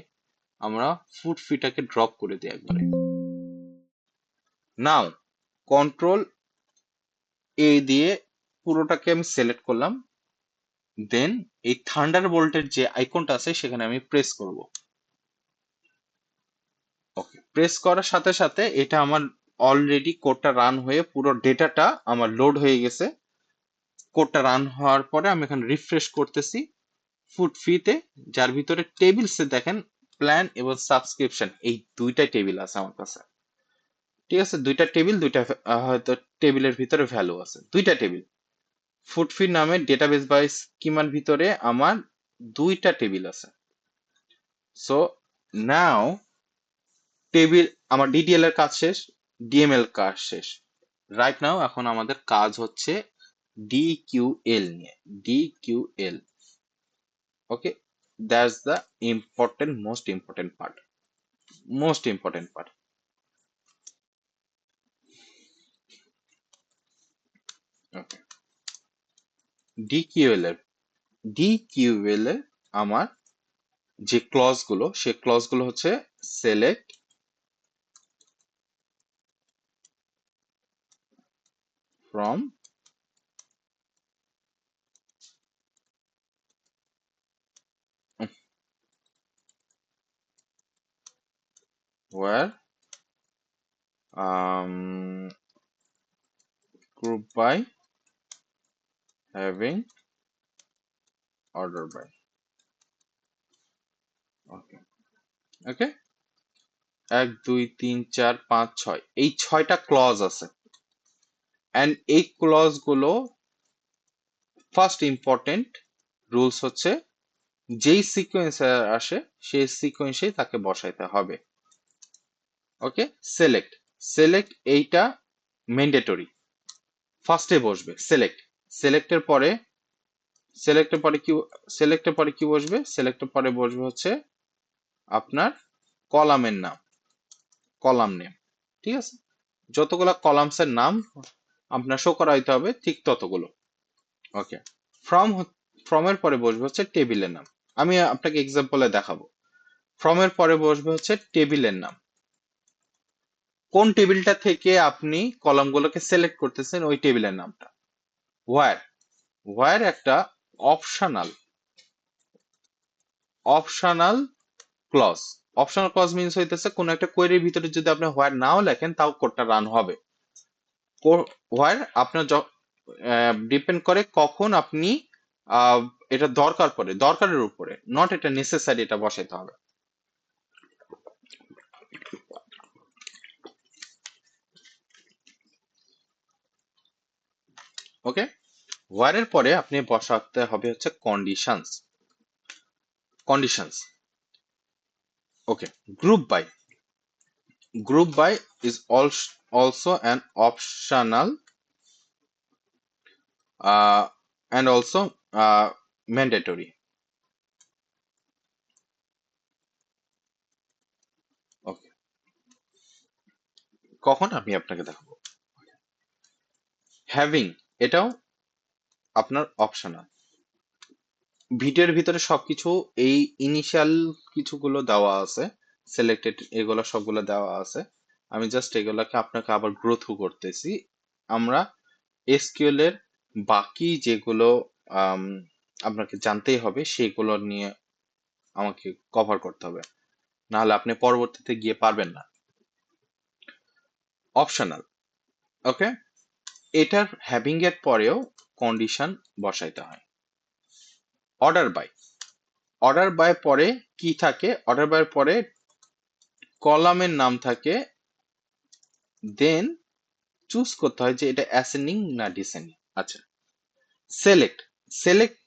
আমরা ফুট ফিটাকে ড্রপ করে দিই একবারে। নাও কন্ট্রোল এ দিয়ে পুরোটাকে আমি সিলেক্ট করলাম, দেন এই থান্ডার বোল্টের যে আইকনটা আছে সেখানে আমি প্রেস করব। ওকে, প্রেস করার সাথে সাথে এটা আমার অলরেডি কোডটা রান হয়ে পুরো ডেটাটা আমার লোড হয়ে গেছে। কোডটা রান হওয়ার পরে আমি এখন রিফ্রেশ করতেছি ফুড ফিতে, যার ভিতরে টেবিলসে দেখেন প্ল্যান এবং সাবস্ক্রিপশন এই দুইটা টেবিল আছে আমার কাছে। ঠিক আছে, দুইটা টেবিল, দুইটা হয়তো টেবিলের ভিতরে ভ্যালু আছে, দুইটা টেবিল। ফুড ফি নামে ডেটাবেস বা স্কিমার ভিতরে আমার দুইটা টেবিল আছে। সো নাও টেবিল আমার ডিডিএল এর কাজ শেষ, ডিএমএল কাজ শেষ। রাইট নাও এখন আমাদের কাজ হচ্ছে ডিকিউএল নিয়ে। DQL, okay, that's the important, most important part, most important part. Okay, DQL এর ডিকিউএল এর আমার যে ক্লজ গুলো, সে ক্লজ গুলো হচ্ছে select from where group by having order by, ওকে ওকে, 1 2 3 4 5 6 এই 6টা ক্লজ আছে। এন্ড এই ক্লজ গুলো ফার্স্ট ইম্পর্টেন্ট রুলস হচ্ছে যেই সিকোয়েন্সে আসে সেই সিকোয়েন্সেই তাকে বসাইতে হবে। ওকে, সিলেক্ট, সিলেক্ট এইটা ম্যান্ডেটরি, ফার্স্টে বসবে সিলেক্ট। সিলেক্টের পরে সিলেক্টের পরে কি সিলেক্টের পরে কি বসবে? সিলেক্টের পরে বসবে হচ্ছে আপনার কলামের নাম, কলাম নেম। ঠিক আছে, যতগুলা কলামসের নাম আপনার শো করা হইতে হবে ঠিক ততগুলো। ওকে, ফ্রম ফ্রম এর পরে বসবে হচ্ছে টেবিলের নাম। আমি আপনাকে এক্সাম্পলে দেখাবো। ফ্রম এর পরে বসবে হচ্ছে টেবিলের নাম, কোন টেবিলটা থেকে আপনি কলামগুলোকে সিলেক্ট করতেছেন ওই টেবিলের নামটা। ওয়্যার, ওয়্যার একটা optional optional clause. Optional clause means হইতেছে কোন একটা কোয়েরির ভিতরে যদি আপনি হোয়ার নাও লেখেন তাও কোডটা রান হবে। হোয়ার আপনার ডিপেন্ড করে কখন আপনি আহ, এটা দরকার পড়ে, দরকারের উপরে, নট এটা নেসেসারি এটা বসাইতে হবে। ওকে, হোয়ার এর পরে আপনি বসাতে হবে হচ্ছে conditions. Conditions, okay. Group by, group by is also an optional and also mandatory. Okay, কখন আমি আপনাকে দেখাবো। হ্যাভিং, এটাও আপনার অপশনাল। ভিডিওর ভিতরে সবকিছু এই ইনিশিয়াল কিছুগুলো দেওয়া আছে, সিলেক্টেড এগুলো সবগুলো দেওয়া আছে। আমি জাস্ট এগুলোকে আপনাকে আবার গ্রো থ্রু করতেছি। আমরা এসকিউএল এর বাকি যেগুলো আম, আপনাকে জানতেই হবে সেগুলো নিয়ে আমাকে কভার করতে হবে, নাহলে আপনি পরবর্তীতে গিয়ে পারবেন না। অপশনাল, ওকে, এটার হ্যাভিং এর পরেও কন্ডিশন বসাইতে হয়। অর্ডার বাই, অর্ডার বাই পরে কি থাকে? অর্ডার বাই পরে কলামের নাম থাকে, দেন চুজ করতে হয় যে এটা অ্যাসেন্ডিং না ডিসেন্ডিং। আচ্ছা, সিলেক্ট, সিলেক্ট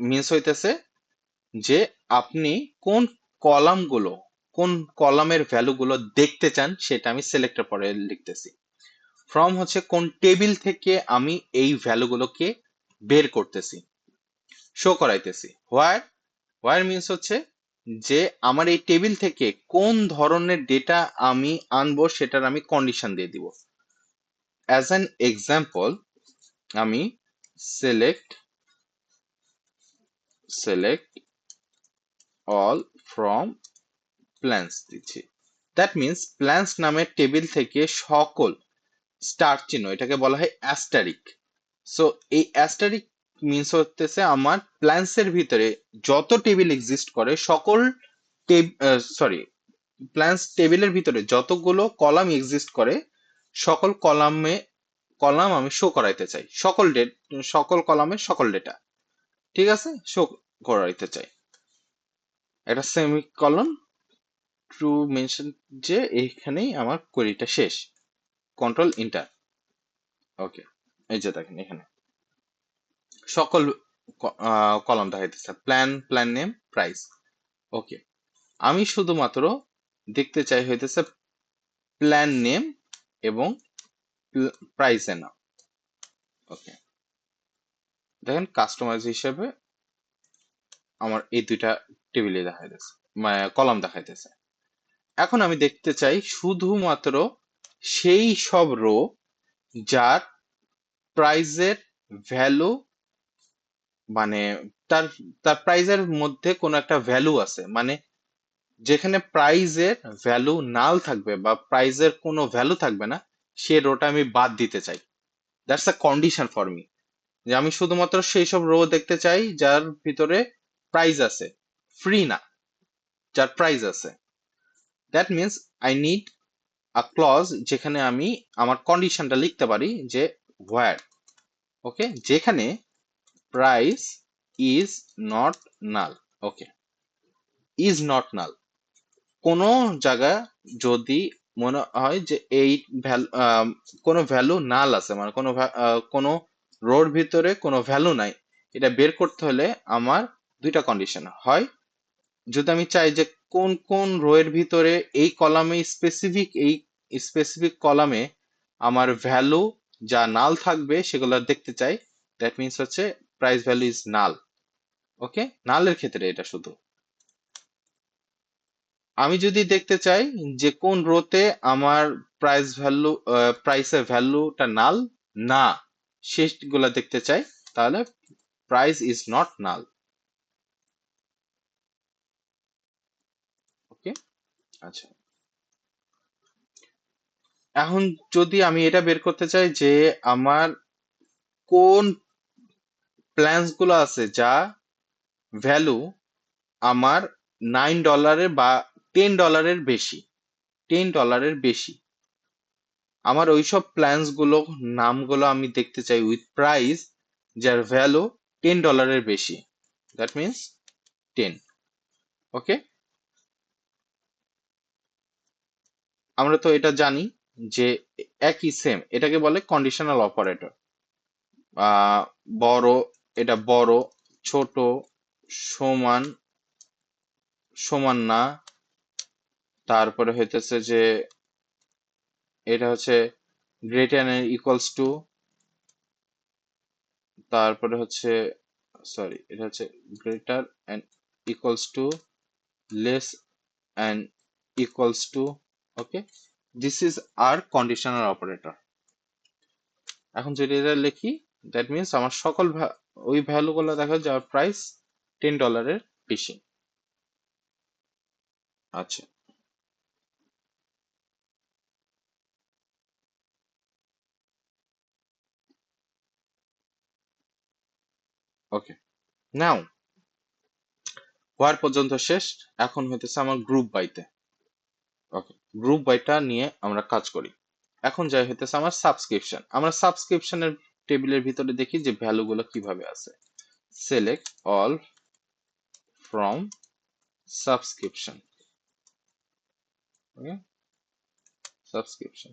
মিন্স হইতেছে যে আপনি কোন কলামগুলো, কোন কলামের ভ্যালুগুলো দেখতে চান সেটা আমি সিলেক্টের পরে লিখতেছি। ফ্রম হচ্ছে কোন টেবিল থেকে আমি এই ভ্যালুগুলোকে বের করতেছি, শো করাইতেছি। হোয়ার, হোয়ার মিন্স হচ্ছে যে আমার এই টেবিল থেকে কোন ধরনের ডেটা আমি আনবো সেটার আমি কন্ডিশন দিয়ে দিব। অ্যাজ অ্যান এক্সাম্পল আমি select select all from plans দিচ্ছি। দ্যাট মিন্স প্ল্যান্স নামের টেবিল থেকে সকল স্টার চিহ্ন, এটাকে বলা হয় অ্যাস্টারিক। সো এই অ্যাস্টারিক মিন্স হতেছে আমার প্ল্যান্স এর ভিতরে যত টেবিল এক্সিস্ট করে সকল সরি, প্ল্যান্স টেবিলের ভিতরে যতগুলো কলাম এক্সিস্ট করে সকল কলাম আমি শো করাইতে চাই, সকল কলামের সকল ডেটা, ঠিক আছে, শো করাইতে চাই। একটা সেমিকলন টু মেনশন যে এইখানেই আমার কোয়েরিটা শেষ। Control inter. ওকে, এই যে দেখেন এখানে সকল কলাম দেখাইতেছে, প্ল্যান নেম, প্রাইস। ওকে, আমি শুধুমাত্র দেখতে চাই হইতেছে প্ল্যান নেম এবং প্রাইসের নাম। ওকে, দেখেন কাস্টমাইজ হিসেবে আমার এই দুইটা টেবিলে দেখাইতেছে, মানে কলাম দেখাইতেছে। এখন আমি দেখতে চাই শুধুমাত্র সেই সব রো যার প্রাইজের ভ্যালু, মানে তার তার প্রাইজের মধ্যে কোনো একটা ভ্যালু আছে, মানে যেখানে প্রাইজের ভ্যালু নাল থাকবে বা প্রাইজের কোনো ভ্যালু থাকবে না, সে রোটা আমি বাদ দিতে চাই। That's a condition for me, যে আমি শুধুমাত্র সেই সব রো দেখতে চাই যার ভিতরে প্রাইজ আছে, ফ্রি না, যার প্রাইজ আছে। That means I need a clause যেখানে আমি আমার কন্ডিশনটা লিখতে পারি যে হোয়ার, ওকে, যেখানে price is not null. Okay, is not নাল, কোনো জায়গা যদি মনে হয় যে এই ভ্যালু, কোনো ভ্যালু নাল আছে, মানে কোনো রোর ভিতরে কোনো ভ্যালু নাই, এটা বের করতে হলে আমার দুইটা কন্ডিশন হয়। যদি আমি চাই যে কোন কোন রো এর ভিতরে এই কলামে স্পেসিফিক কলামে আমার ভ্যালু যা নাল থাকবে সেগুলো দেখতে চাই, দ্যাট মিনস হচ্ছে প্রাইস ভ্যালু ইজ নাল। ওকে, নালের ক্ষেত্রে এটা শুধু। আমি যদি দেখতে চাই যে কোন রোতে আমার প্রাইসের ভ্যালুটা নাল না, সেগুলা দেখতে চাই, তাহলে প্রাইস ইজ নট নাল। ওকে, আচ্ছা, এখন যদি আমি এটা বের করতে চাই যে আমার কোন প্ল্যানস গুলো আছে যা ভ্যালু আমার $9 বা $10 বেশি, $10 আমার ওইসব প্ল্যানস গুলো নামগুলো আমি দেখতে চাই উইথ প্রাইস যার ভ্যালু $10 বেশি, দ্যাট মিনস 10। ওকে, আমরা তো এটা জানি যে একই সেম, এটাকে বলে কন্ডিশনাল অপারেটর। আহ বড়, এটা বড়, ছোট, সমান, সমান না, তারপরে হইতেছে যে এটা হচ্ছে গ্রেটার এন্ড ইকুয়ালস টু, তারপরে হচ্ছে, সরি, এটা হচ্ছে greater and equals to, less and equals to. Okay, this is our conditional operator. এখন যদি এটা লিখি, দ্যাট মিনস আমার সকল ওই ভ্যালু গুলো দেখা যার প্রাইস $10 বেশি। আচ্ছা, ওকে, নাও হওয়ার পর্যন্ত শেষ। এখন হইতেছে আমার গ্রুপ বাইতে। ওকে, গ্রুপ বাইটা নিয়ে আমরা কাজ করি। এখন যাই হইতেছে আমার সাবস্ক্রিপশন, আমরা সাবস্ক্রিপশনের টেবিলের ভিতরে দেখি যে ভ্যালু গুলো কিভাবে আছে। Select all from subscription. Okay, subscription,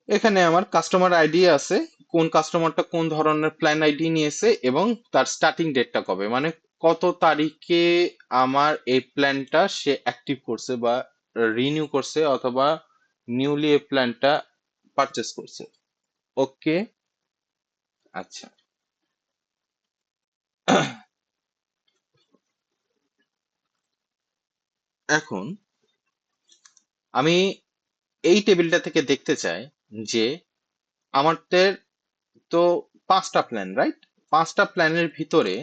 এখানে আমার কাস্টমার আইডি আছে, কোন কাস্টমারটা কোন ধরনের প্ল্যান আইডি নিয়েছে এবং তার স্টার্টিং ডেটটা কবে, মানে কত তারিখে আমার এই প্ল্যানটা সে অ্যাক্টিভ করছে বা রিনিউ করছে অথবা নিউলি এই প্ল্যানটা পারচেস করছে। ওকে, আচ্ছা, এখন আমি এই টেবিলটা থেকে দেখতে চাই যে আমাদের তো 5টা প্ল্যান, রাইট? 5টা প্ল্যানের ভিতরে,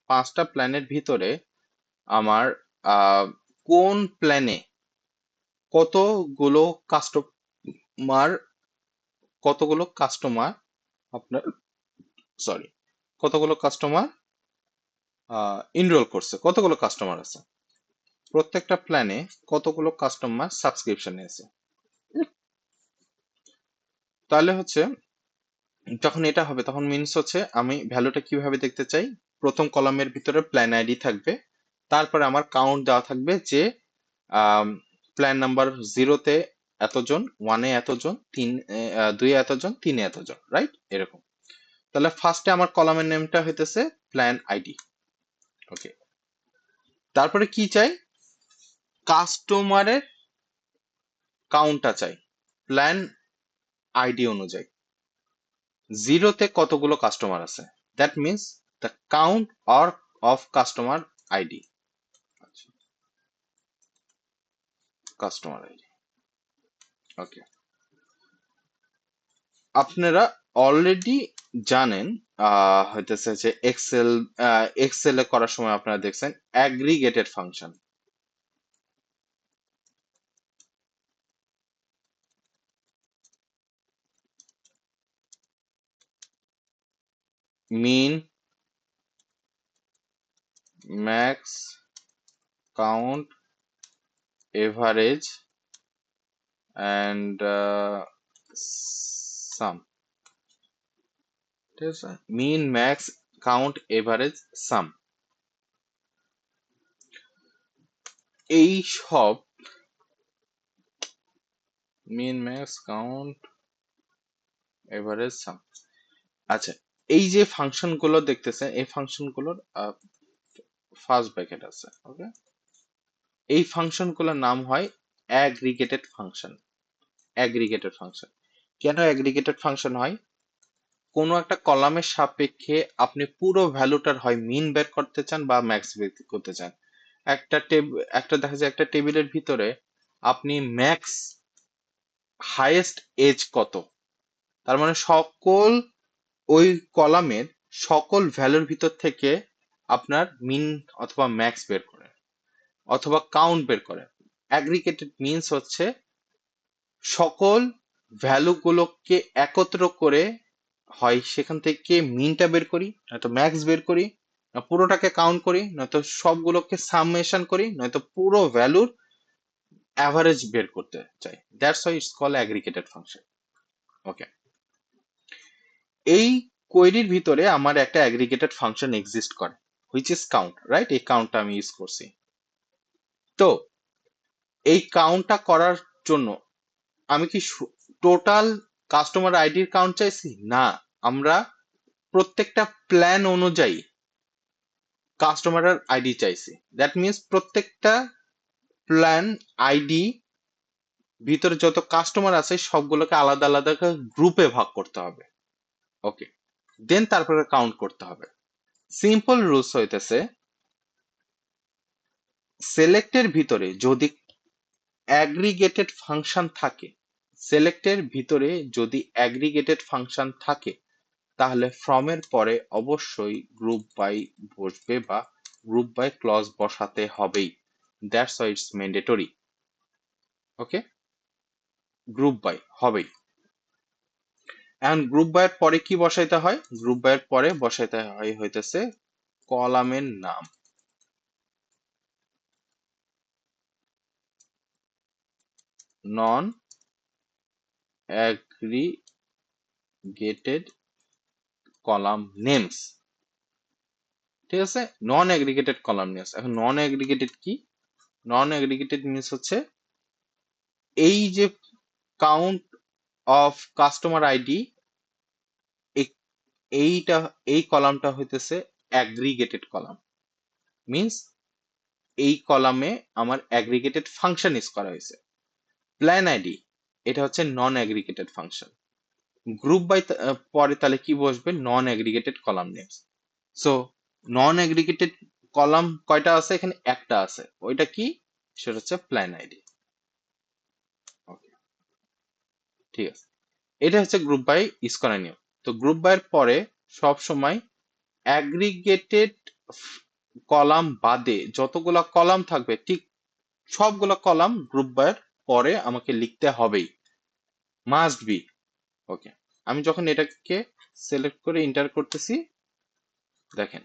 5টা প্ল্যানের ভিতরে আমার কোন প্ল্যানে কতগুলো কাস্টমার, কতগুলো কাস্টমার আপনার, সরি, কতগুলো কাস্টমার এনরোল করছে, কতগুলো কাস্টমার আছে, প্রত্যেকটা প্ল্যানে কতগুলো কাস্টমার সাবস্ক্রিপশন নিয়েছে। তাহলে হচ্ছে যখন এটা হবে তখন মিনস হচ্ছে আমি ভ্যালুটা কিভাবে দেখতে চাই, প্রথম কলামের ভিতরে প্ল্যান আইডি থাকবে, তারপরে আমার কাউন্ট দেওয়া থাকবে যে প্ল্যান নাম্বার জিরোতে এতজন, ওয়ানে এতজন, দুই এতজন, তিনে এতজন, রাইট? এরকম। তাহলে ফার্স্টে আমার কলামের নেমটা হইতেছে প্ল্যান আইডি। ওকে, তারপরে কি চাই, কাস্টমারের কাউন্টটা চাই প্ল্যান আইডি অনুযায়ী, জিরোতে কতগুলো কাস্টমার আছে, that means the count or of customer ID, customer ID. Okay, আপনারা অলরেডি জানেন হইতেছে যে এক্সেল এ করার সময় আপনারা দেখছেন aggregated function, min, max, count, average and sum. ঠিক আছে, min, max, count, average, sum, এই সব min, max, count, average, sum. আচ্ছা, এই যে ফাংশন গুলো দেখতেছেন এই ফাংশন গুলোর ফার্স্ট ব্র্যাকেট আছে। ওকে, এই ফাংশন গুলোর নাম হয় অ্যাগ্রিগেটেড ফাংশন। অ্যাগ্রিগেটেড ফাংশন কেন অ্যাগ্রিগেটেড ফাংশন হয়, কোনো একটা কলামের সাপেক্ষে আপনি পুরো ভ্যালুটার হয় মিন বের করতে চান বা ম্যাক্স বের করতে চান। একটা দেখা যায় একটা টেবিলের ভিতরে আপনি ম্যাক্স হাইয়েস্ট এজ কত, তার মানে সকল ওই কলামের সকল ভ্যালুর ভিতর থেকে আপনার মিন অথবা ম্যাক্স বের করেন অথবা কাউন্ট বের করেন। অ্যাগ্রিগেটেড মিনস হচ্ছে সকল ভ্যালু গুলোকে একত্র করে হয় সেখান থেকে মিনটা বের করি, নয়তো ম্যাক্স বের করি, না পুরোটাকে কাউন্ট করি, নয়তো সবগুলোকে সামেশন করি, নয়তো পুরো ভ্যালুর অ্যাভারেজ বের করতে চাই। That's why it's call aggregated function. Okay, এই কোয়েরির ভিতরে আমার একটা অ্যাগ্রিগেটেড ফাংশন এক্সিস্ট করে হুইচ ইজ কাউন্ট, রাইট? এই কাউন্টটা আমি ইউজ করছি। তো এই কাউন্টটা করার জন্য আমি কি টোটাল কাস্টমার আইডির কাউন্ট চাইছি? না, আমরা প্রত্যেকটা প্ল্যান অনুযায়ী কাস্টমারের আইডি চাইছি। দ্যাট মিনস প্রত্যেকটা প্ল্যান আইডি ভিতরে যত কাস্টমার আছে সবগুলোকে আলাদা আলাদা গ্রুপে ভাগ করতে হবে। ওকে, দেন তারপরে কাউন্ট করতে হবে। সিম্পল রুলস হইতেছে সিলেক্টের ভিতরে যদি অ্যাগ্রিগেটেড ফাংশন থাকে, সিলেক্টের ভিতরে যদি অ্যাগ্রিগেটেড ফাংশন থাকে তাহলে ফ্রম এর পরে অবশ্যই গ্রুপ বাই বসবে বা গ্রুপ বাই ক্লজ বসাতে হবেই। That's why it's mandatory. Okay, group by হবেই। এখন গ্রুপ বাই এর পরে কি বসাইতে হয়, গ্রুপ বাই এর পরে বসাইতে হয় হইতেছে কলামের নাম। নন অ্যাগ্রিগেটেড কলাম নেমস। ঠিক আছে, নন অ্যাগ্রিগেটেড কলাম নেমস। এখন নন অ্যাগ্রিগেটেড কি? নন অ্যাগ্রিগেটেড মিনস হচ্ছে এই যে কাউন্ট অফ কাস্টমার আইডি, এইটা এই কলামটা হইতেছে অ্যাগ্রিগেটেড কলাম। মিনস এই কলামে আমার অ্যাগ্রিগেটেড ফাংশন ইউজ করা হয়েছে। প্ল্যান আইডি এটা হচ্ছে non aggregated function. Group by পরে তাহলে কি বসবে, non aggregated column names. So non aggregated column কয়টা আছে, এখানে একটা আছে, ওইটা কি, সেটা হচ্ছে প্ল্যান আইডি। ওকে, ঠিক আছে, এটা হচ্ছে গ্রুপ বাই ইউজ করা নিয়ম। তো গ্রুপ বাই এর পরে সব সময় অ্যাগ্রিগেটেড কলাম বাদে যতগুলা কলাম থাকবে ঠিক সবগুলা কলাম গ্রুপ বাই এর পরে আমাকে লিখতে হবেই, মাস্ট বি। ওকে, আমি যখন এটাকে সিলেক্ট করে এন্টার করতেছি, দেখেন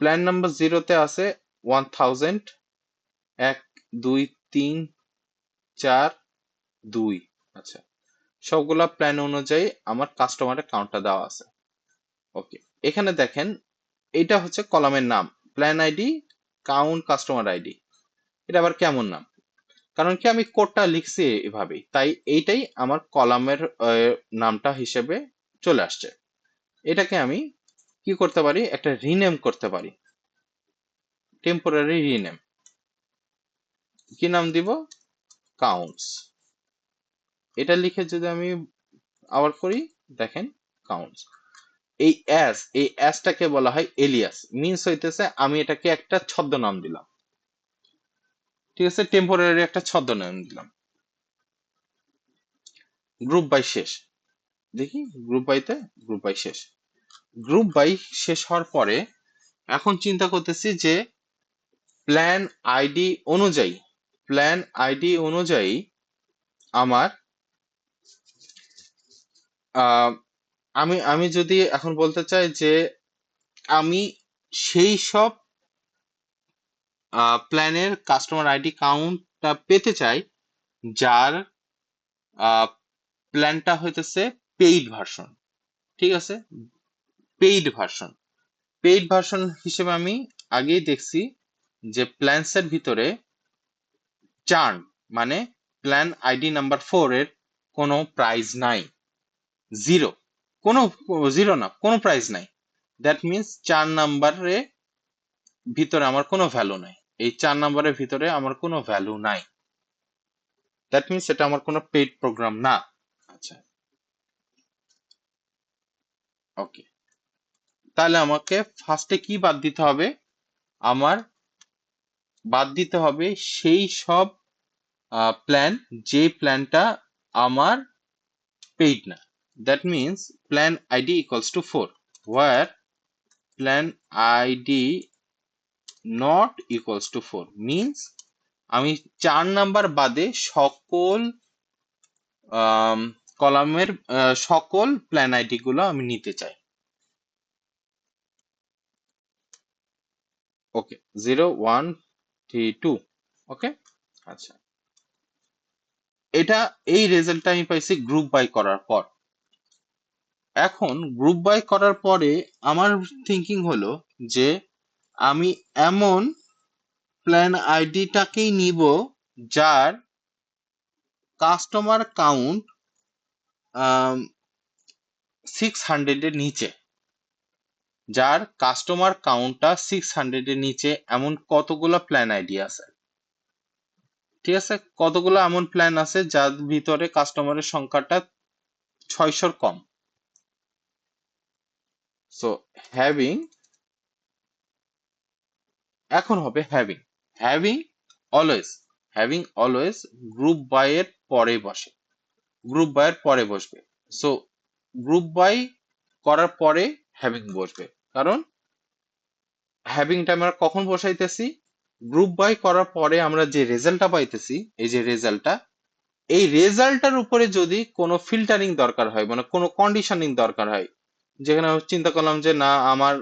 প্ল্যান নাম্বার জিরোতে আছে 1000, 1 2 3 4 2। আচ্ছা, সবগুলা প্ল্যান অনুযায়ী আমার কাস্টমারের কাউন্টটা দেওয়া আছে। ওকে, এখানে দেখেন এটা হচ্ছে কলামের নাম, plan ID count customer ID. এটা আবার কেমন নাম? কারণ কি আমি কোডটা লিখছি এভাবেই, তাই এইটাই আমার কলামের নামটা হিসেবে চলে আসছে। এটাকে আমি কি করতে পারি, একটা রিনেম করতে পারি, টেম্পোরারি রিনেম। কি নাম দিব? কাউন্টস। এটা লিখে যদি আমি আবার করি, দেখেন কাউন্টস। এই অ্যাসটাকে বলা হয় এলিয়াস, মিন্স হইতেছে আমি এটাকে একটা ছদ্মনাম দিলাম। ঠিক আছে, টেম্পোরারি একটা ছদ্মনাম দিলাম। গ্রুপ বাই শেষ, দেখি গ্রুপ বাই শেষ। গ্রুপ বাই শেষ হওয়ার পরে এখন চিন্তা করতেছি যে প্ল্যান আইডি অনুযায়ী, প্ল্যান আইডি অনুযায়ী আমার আহ, আমি আমি যদি এখন বলতে চাই যে আমি সেই সব প্ল্যানের কাস্টমার আইডি কাউন্টটা পেতে চাই যার প্ল্যানটা হইতেছে পেইড ভার্সন। ঠিক আছে, পেইড ভার্সন। পেইড ভার্সন হিসেবে আমি আগেই দেখছি যে প্ল্যানসের ভিতরে চার্ন মানে প্ল্যান আইডি নাম্বার 4 এর কোনো প্রাইস নাই, জিরো, কোনো জিরো না, কোনো প্রাইস নাই। দ্যাট মিনস 4 নাম্বারের ভিতরে আমার কোনো ভ্যালু নাই, এই 4 নাম্বারের ভিতরে আমার কোনো ভ্যালু নাই। দ্যাট মিনস এটা আমার কোনো পেইড প্রোগ্রাম না। আচ্ছা, ওকে, তাহলে আমাকে ফার্স্টে কি বাদ দিতে হবে? আমার বাদ দিতে হবে সেই সব প্ল্যান যে প্ল্যানটা আমার পেইড না। That means plan ID equals to 4, where plan ID not equals to 4 means আমি 4 নাম্বার বাদে সকল কলামের সকল প্ল্যান আইডি গুলো আমি নিতে চাই। ওকে, 0 1 3 2। ওকে, আচ্ছা, এটা এই রেজাল্টটা আমি পাইছি গ্রুপ বাই করার পর। এখন গ্রুপ বাই করার পরে আমার থিঙ্কিং হলো যে আমি এমন প্ল্যান আইডিটাকেই নিব যার কাস্টমার কাউন্ট 600 এর নিচে, যার কাস্টমার কাউন্টটা 600 এর নিচে এমন কতগুলো প্ল্যান আইডি আছে। ঠিক আছে, কতগুলো এমন প্ল্যান আছে যার ভিতরে কাস্টমারের সংখ্যাটা 600-র কম। সো হ্যাভিং, এখন হবে having, having always, having always group by এর পরে বসে, গ্রুপ বাই এর পরে বসবে। সো গ্রুপ বাই করার পরে হ্যাভিং বসবে, কারণ হ্যাভিংটা আমরা কখন বসাইতেছি? গ্রুপ বাই করার পরে আমরা যে রেজাল্টটা পাইতেছি, এই যে রেজাল্টটা, এই রেজাল্টটার উপরে যদি কোনো ফিল্টারিং দরকার হয়, মানে কোনো কন্ডিশনিং দরকার হয়, যেখানে আমি চিন্তা করলাম যে না আমার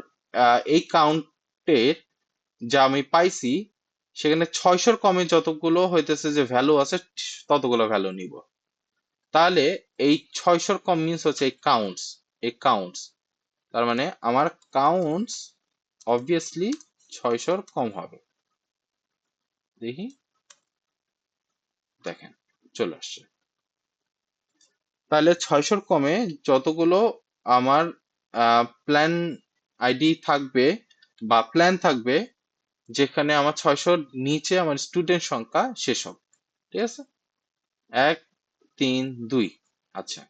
এই কাউন্টের যা আমি পাইছি সেখানে 600-র কমে যতগুলো হইতেছে যে ভ্যালু আছে ততগুলো ভ্যালু নিব, তাহলে এই 600-র কম মিনস হচ্ছে এই কাউন্টস, এই কাউন্টস, তার মানে আমার কাউন্টস অবভিয়াসলি 600-র কম হবে। দেখি, দেখেন চলে আসছে। তাহলে 600-র কমে যতগুলো আমার প্ল্যান আইডি থাকবে বা প্ল্যান থাকবে যেখানে আমার 600-র নিচে আমার স্টুডেন্ট সংখ্যা শেষ হবে। ঠিক আছে, 1 3 2। আচ্ছা,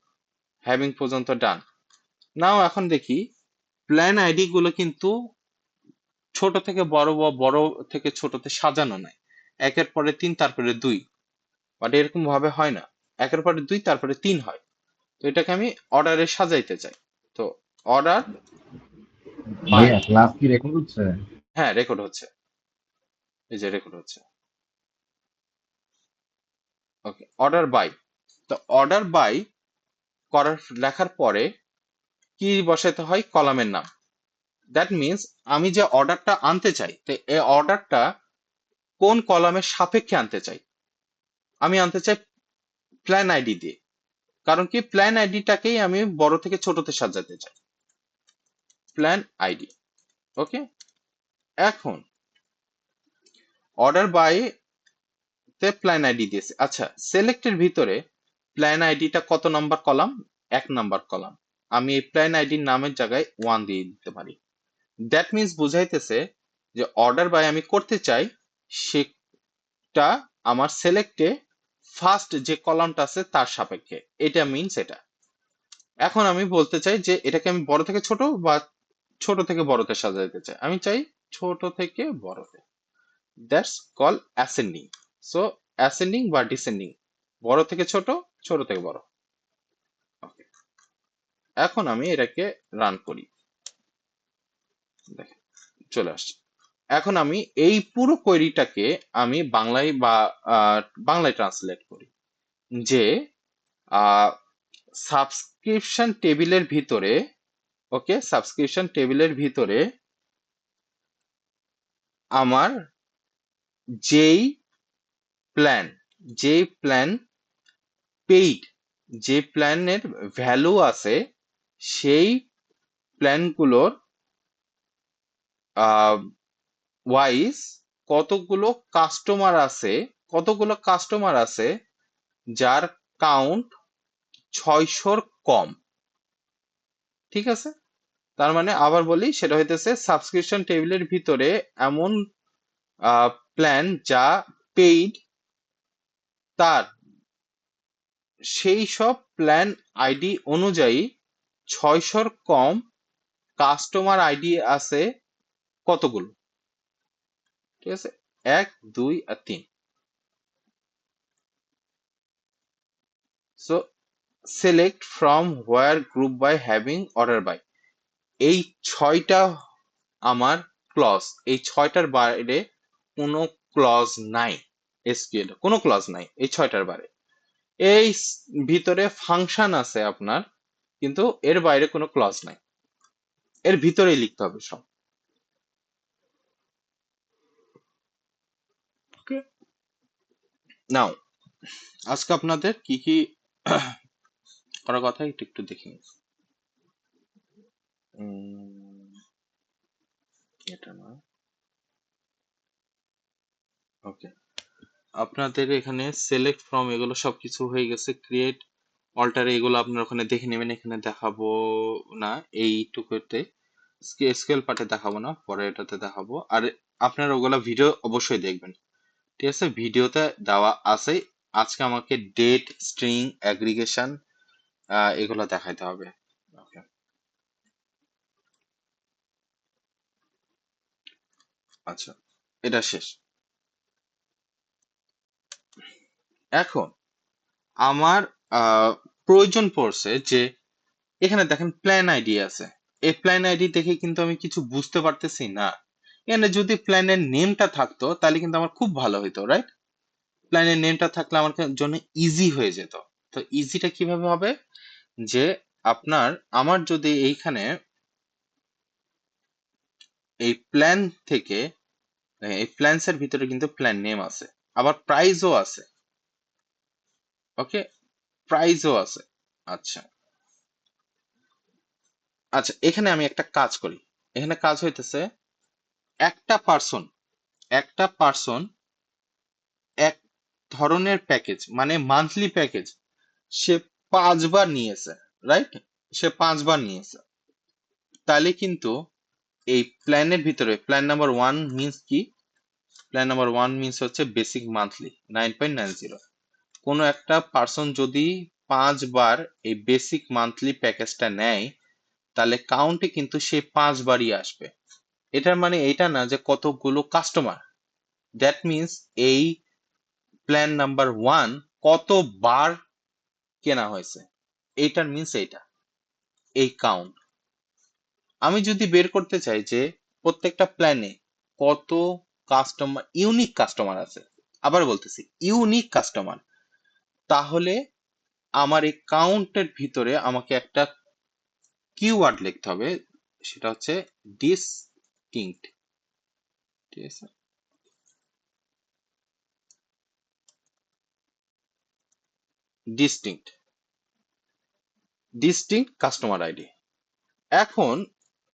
হ্যাভিং পর্যন্ত ডান। নাও এখন দেখি প্ল্যান আইডি গুলো কিন্তু ছোট থেকে বড় বা বড় থেকে ছোটতে সাজানো নাই, 1-এর পরে 3 তারপরে 2, বাট এরকম ভাবে হয় না, 1-এর পরে 2 তারপরে 3 হয়। তো এটাকে আমি অর্ডারে সাজাইতে চাই। তো অর্ডার বাই, ভাইয়া ক্লাস কি রেকর্ড হচ্ছে? হ্যাঁ রেকর্ড হচ্ছে, এই যে রেকর্ড হচ্ছে। ওকে, অর্ডার বাই। তো অর্ডার বাই করার লেখার পরে কি বসাতে হয়? কলামের নাম। দ্যাট মিনস আমি যে অর্ডারটা আনতে চাই, তো এই অর্ডারটা কোন কলামের সাপেক্ষে আনতে চাই? আমি আনতে চাই প্ল্যান আইডি দিয়ে। কারণ কি প্ল্যান আইডিটাকেই আমি বড় থেকে ছোটতে সাজাতে চাই, প্ল্যান আইডি। ওকে, এখন অর্ডার বাই তে প্ল্যান আইডি দিয়েছে। আচ্ছা, সিলেক্টের ভিতরে প্ল্যান আইডিটা কত নাম্বার কলাম? 1 number column. আমি এই প্ল্যান আইডির নামের জায়গায় 1 দিয়ে দিতে পারি। দ্যাট মিনস বুঝাইতেছে যে অর্ডার বাই আমি করতে চাই, সেটা আমার সিলেক্টে ফার্স্ট যে কলামটা আছে তার সাপেক্ষে। এটা মিনস এটা। এখন আমি বলতে চাই যে এটাকে আমি বড় থেকে ছোট বা ছোট থেকে বড়তে সাজাইতে চাই। আমি চাই ছোট থেকে বড়তে। That's call ascending. So ascending বা ডিসেন্ডিং, বড় থেকে ছোট, ছোট থেকে বড়। ওকে, এখন আমি এটাকে রান করি, দেখেন চলে আসছে। এখন আমি এই পুরো কোয়েরিটাকে আমি বাংলায় বা বাংলায় ট্রান্সলেট করি যে সাবস্ক্রিপশন টেবিলের ভিতরে, ওকে, সাবস্ক্রিপশন টেবিলের ভিতরে আমার যেই প্ল্যান, যেই প্ল্যান পেইড, যে প্ল্যানের ভ্যালু আছে, সেই প্ল্যানগুলোর ওয়াইজ কতগুলো কাস্টমার আছে, কতগুলো কাস্টমার আছে যার কাউন্ট 600-র কম। ঠিক আছে, তার মানে আবার বলি, সেটা হইতেছে সাবস্ক্রিপশন টেবিলের ভিতরে এমন প্ল্যান যা পেইড, তার সেই সব প্ল্যান আইডি অনুযায়ী 600-র কম কাস্টমার আইডি আছে কতগুলো? ঠিক আছে, 1, 2 আর 3। So select from where group by having order by, এই 6টা আমার ক্লজ, এই 6টার বাইরে কোনো ক্লজ নাই। এসকিউএল কোনো ক্লজ নাই এই 6টার বাইরে। এই ভিতরে ফাংশন আছে আপনার, কিন্তু এর বাইরে কোনো ক্লজ নাই, এর ভিতরেই লিখতে হবে সব। ওকে, নাও আজকে আপনাদের কি কি করার কথা একটু একটু দেখে নিই। এটা না, ওকে, আপনাদের এখানে সিলেক্ট ফ্রম এগুলো সবকিছু হয়ে গেছে। ক্রিয়েট অল্টার এগুলো আপনার ওখানে দেখে নেবেন, এখানে দেখাবো না এইটুকুতে। স্কেল পার্টে দেখাবো না, পরে এটাতে দেখাবো। আর আপনারা ওগুলা ভিডিও অবশ্যই দেখবেন, ঠিক আছে? ভিডিওতে দেওয়া আছে। আজকে আমাকে ডেট, স্ট্রিং, অ্যাগ্রিগেশন এগুলো দেখাইতে হবে। ওকে, আচ্ছা, এটা শেষ। এখন আমার প্রয়োজন পড়ছে যে এখানে দেখেন প্ল্যান আইডি আছে। এই প্ল্যান আইডি দেখে কিন্তু আমি কিছু বুঝতে পারতেছি না। এখানে যদি প্ল্যানের নেমটা থাকতো তাহলে কিন্তু আমার খুব ভালো হতো, রাইট? প্ল্যানের নেমটা থাকলে আমার জন্য ইজি হয়ে যেত। তো ইজিটা কিভাবে হবে? যে আপনার, আমার যদি এইখানে এই প্ল্যান থেকে, এই প্ল্যানস এর ভিতরে কিন্তু প্ল্যান নেম আছে, আবার প্রাইসও আছে। ওকে, প্রাইসও আছে। আচ্ছা, আচ্ছা, এখানে আমি একটা কাজ করি। এখানে কাজ হইতেছে, একটা পার্সন, একটা পার্সন এক ধরনের প্যাকেজ মানে মান্থলি প্যাকেজ সে 5 বার নিয়েছে, রাইট? সে 5 বার নিয়েছে। তাহলে কিন্তু এই প্ল্যানের ভিতরে প্ল্যান নাম্বার 1 মিন্স কি? প্ল্যান নাম্বার 1 মিন্স হচ্ছে বেসিক মান্থলি 9.90। কোনো একটা পার্সন যদি 5 বার এই বেসিক মান্থলি প্যাকেজটা নেয়, তাহলে কাউন্টে কিন্তু সে 5 বারই আসবে। এটার মানে এটা না যে কতগুলো কাস্টমার, দ্যাট মিন্স এই প্ল্যান নাম্বার 1 কতবার কেনা হয়েছে, এইটার মিন্স এইটা, এই কাউন্ট। আমি যদি বের করতে চাই যে প্রত্যেকটা প্ল্যানে কত কাস্টমার, ইউনিক কাস্টমার আছে, আবার বলতেছি ইউনিক কাস্টমার, তাহলে আমার এই কাউন্টের ভিতরে আমাকে একটা কিওয়ার্ড লিখতে হবে, সেটা হচ্ছে ডিসটিংক্ট। ঠিক আছে, ডিসটিংক্ট। Distinct customer ID. এখন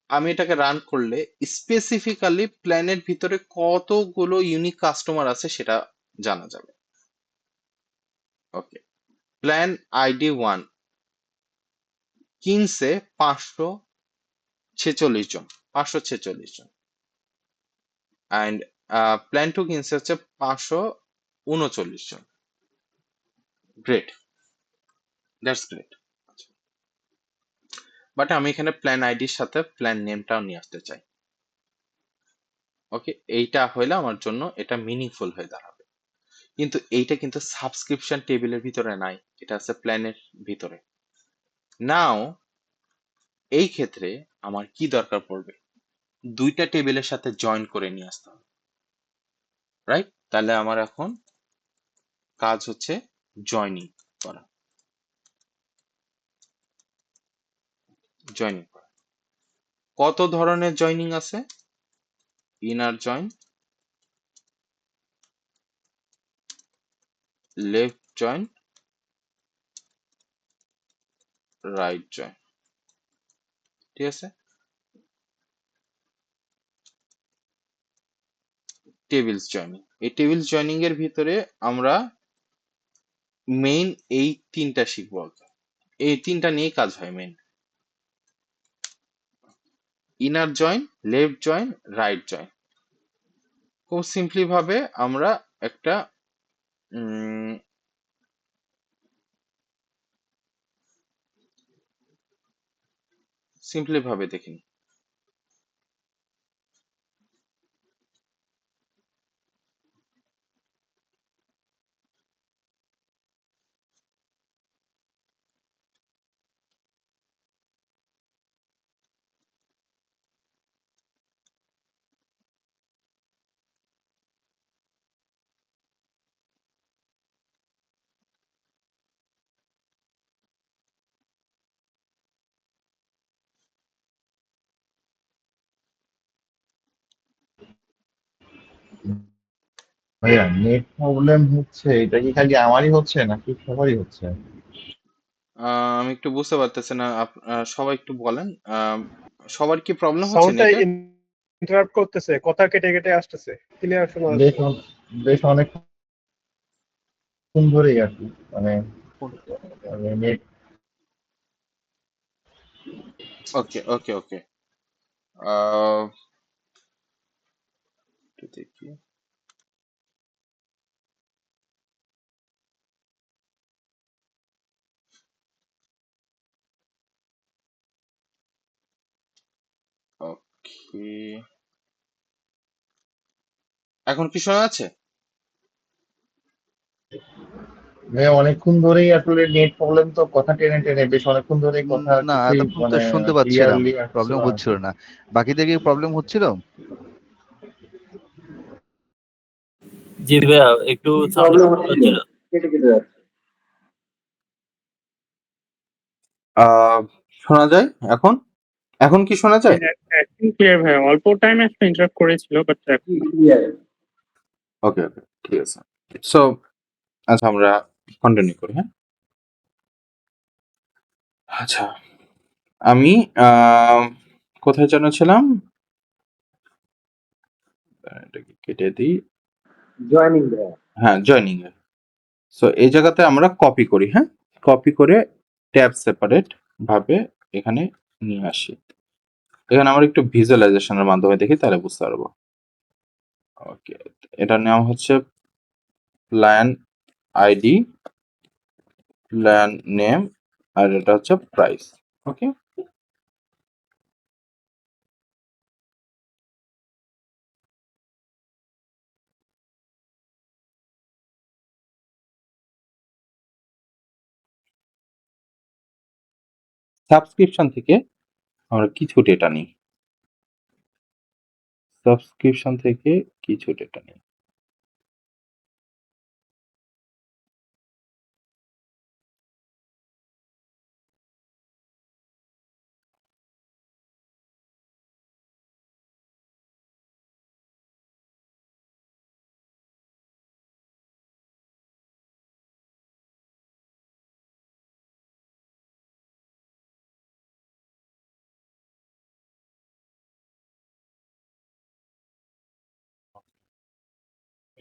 আমি এটাকে রান করলে স্পেসিফিক্যালি প্ল্যানের ভিতরে কতগুলো ইউনিক কাস্টমার আছে সেটা জানা যাবে। ওকে, প্ল্যান আইডি 1 কিনছে 546 জন, 546 জন। অ্যান্ড প্ল্যান 2 কিনছে হচ্ছে 539 জন। Great, that's great. বাট আমি এখানে প্ল্যান আইডির সাথে প্ল্যান নেমটাও নিয়ে আসতে চাই। ওকে, এইটা হইলে আমার জন্য এটা মিনিংফুল হয়ে দাঁড়াবে। কিন্তু এইটা কিন্তু সাবস্ক্রিপশন টেবিলের ভিতরে নাই, এটা আছে প্ল্যানের ভিতরে। নাও এই ক্ষেত্রে আমার কি দরকার পড়বে, দুইটা টেবিলের সাথে জয়েন করে নিয়ে আসতে হবে, রাইট? তাহলে আমার এখন কাজ হচ্ছে জয়নিং করা, জয়নিং করা। কত ধরনের জয়নিং আছে? Inner join, left join, right join, ঠিক আছে? টেবিলস জয়নিং, এই টেবিলস জয়নিং এর ভিতরে আমরা মেইন এই তিনটা শিখবো আগে। এই তিনটা নিয়ে কাজ হয় main: inner join, left join, right join. খুব সিম্পলি ভাবে আমরা একটা সিম্পলি ভাবে দেখি। ভাইয়া নেট প্রবলেম হচ্ছে, এটা কি খালি আমারই হচ্ছে নাকি সবারই হচ্ছে? আমি একটু বুঝতে পারতেছি না, সবাই একটু বলেন। সবার কি প্রবলেম হচ্ছে সাউন্ডটা নেটের? ইন্টারাপ্ট করতেছে, কথা কেটে কেটে আসতেছে, ক্লিয়ার শোনা বেশ যাচ্ছে না। বেশ অনেকক্ষণ ধরেই আর কি, মানে নেট। ওকে ওকে ওকে, আহ, একটু দেখি। ওকে, এখন কি শোনা যাচ্ছে? ভাইয়া অনেকক্ষণ ধরেই আসলে নেট প্রবলেম, তো কথা টেনে টেনে বেশ অনেকক্ষণ ধরেই কথা না, কিছুই এতক্ষণ তো মানে শুনতে পাচ্ছিলাম, ক্লিয়ারলি আসছিল প্রবলেম না আর হচ্ছিল কি। না। বাকিদের কি প্রবলেম হচ্ছিল? জি ভাইয়া, একটু সাউন্ড প্রবলেম হচ্ছিল, হচ্ছিল। কেটে কেটে যাচ্ছে। আহ, শোনা যায় এখন? এখন কি শোনা যায়? এখন ক্লিয়ার ভাই, অল্প টাইম একটা ইন্টারাপ্ট করেছিল, বাট ক্লিয়ার। ওকে ওকে, ঠিক আছে। সো আচ্ছা, আমরা কন্টিনিউ করি, হ্যাঁ? আচ্ছা, আমি কোথায় যেন ছিলাম, এটাকে কেটে দিই। জয়েনিং দেয়া। হ্যাঁ, জয়নিং এ। সো এই জায়গাতে আমরা কপি করি, হ্যাঁ, কপি করে ট্যাব সেপারেট ভাবে এখানে নিয়ে আসি। এখানে আমরা একটু ভিজুয়ালাইজেশনের মাধ্যমে দেখি, তাহলে বুঝতে পারবো। ওকে, এটার নাম হচ্ছে প্ল্যান আইডি, প্ল্যান নেম, আর এটা হচ্ছে প্রাইস। ওকে, সাবস্ক্রিপশন থেকে আমরা কিছু ডেটা নিই, সাবস্ক্রিপশন থেকে কিছু ডেটা নিই।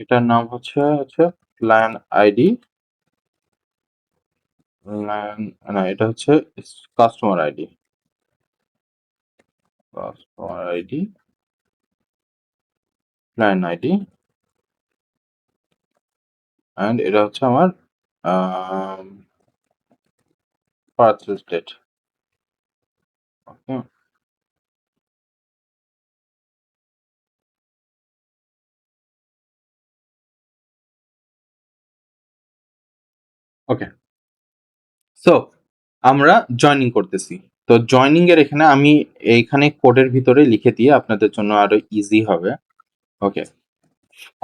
এটার নাম হচ্ছে প্ল্যান আইডি, না এটা হচ্ছে customer ID, plan ID, and এটা হচ্ছে আমার পার্চেস ডেট। ওকে, ওকে, সো আমরা জয়েনিং করতেছি। তো জয়েনিং এর এখানে আমি এইখানে কোডের ভিতরে লিখে দিয়ে আপনাদের জন্য আরো ইজি হবে। ওকে,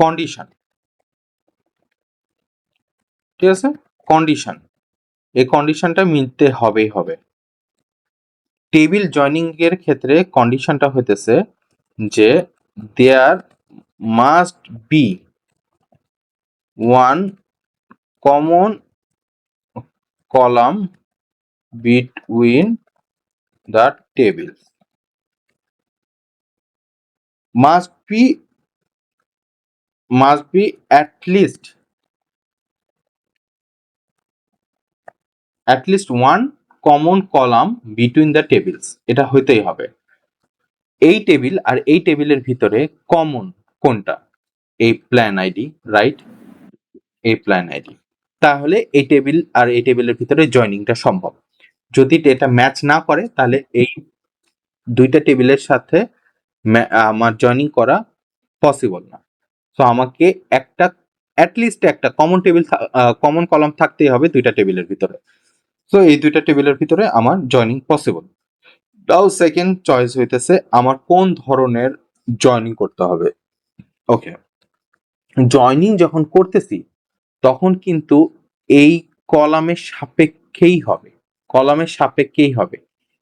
কন্ডিশন, ঠিক আছে, কন্ডিশন, এই কন্ডিশনটা মিলতে হবেই হবে। টেবিল জয়েনিং এর ক্ষেত্রে কন্ডিশনটা হইতেছে যে there must be one common column between the tables, must be at least one common column between the tables, এটা হইতেই হবে। এই টেবিল আর এই টেবিলের ভিতরে কমন কোনটা? এই প্ল্যান আইডি, রাইট, এই প্ল্যান আইডি। তাহলে এই টেবিল আর এই টেবিলের ভিতরে জয়েনিংটা সম্ভব। যদি এটা ম্যাচ না করে তাহলে এই দুইটা টেবিলের সাথে আমার জয়েনিং করা পসিবল না। সো আমাকে একটা অ্যাটলিস্ট একটা কমন কলাম থাকতেই হবে দুইটা টেবিলের ভিতরে। সো এই দুইটা টেবিলের ভিতরে আমার জয়েনিং পসিবল। তাও সেকেন্ড চয়েস হইতেছে আমার কোন ধরনের জয়েনিং করতে হবে। ওকে, জয়েনিং যখন করতেছি তখন কিন্তু এই কলামের সাপেক্ষেই হবে, কলামের সাপেক্ষেই হবে।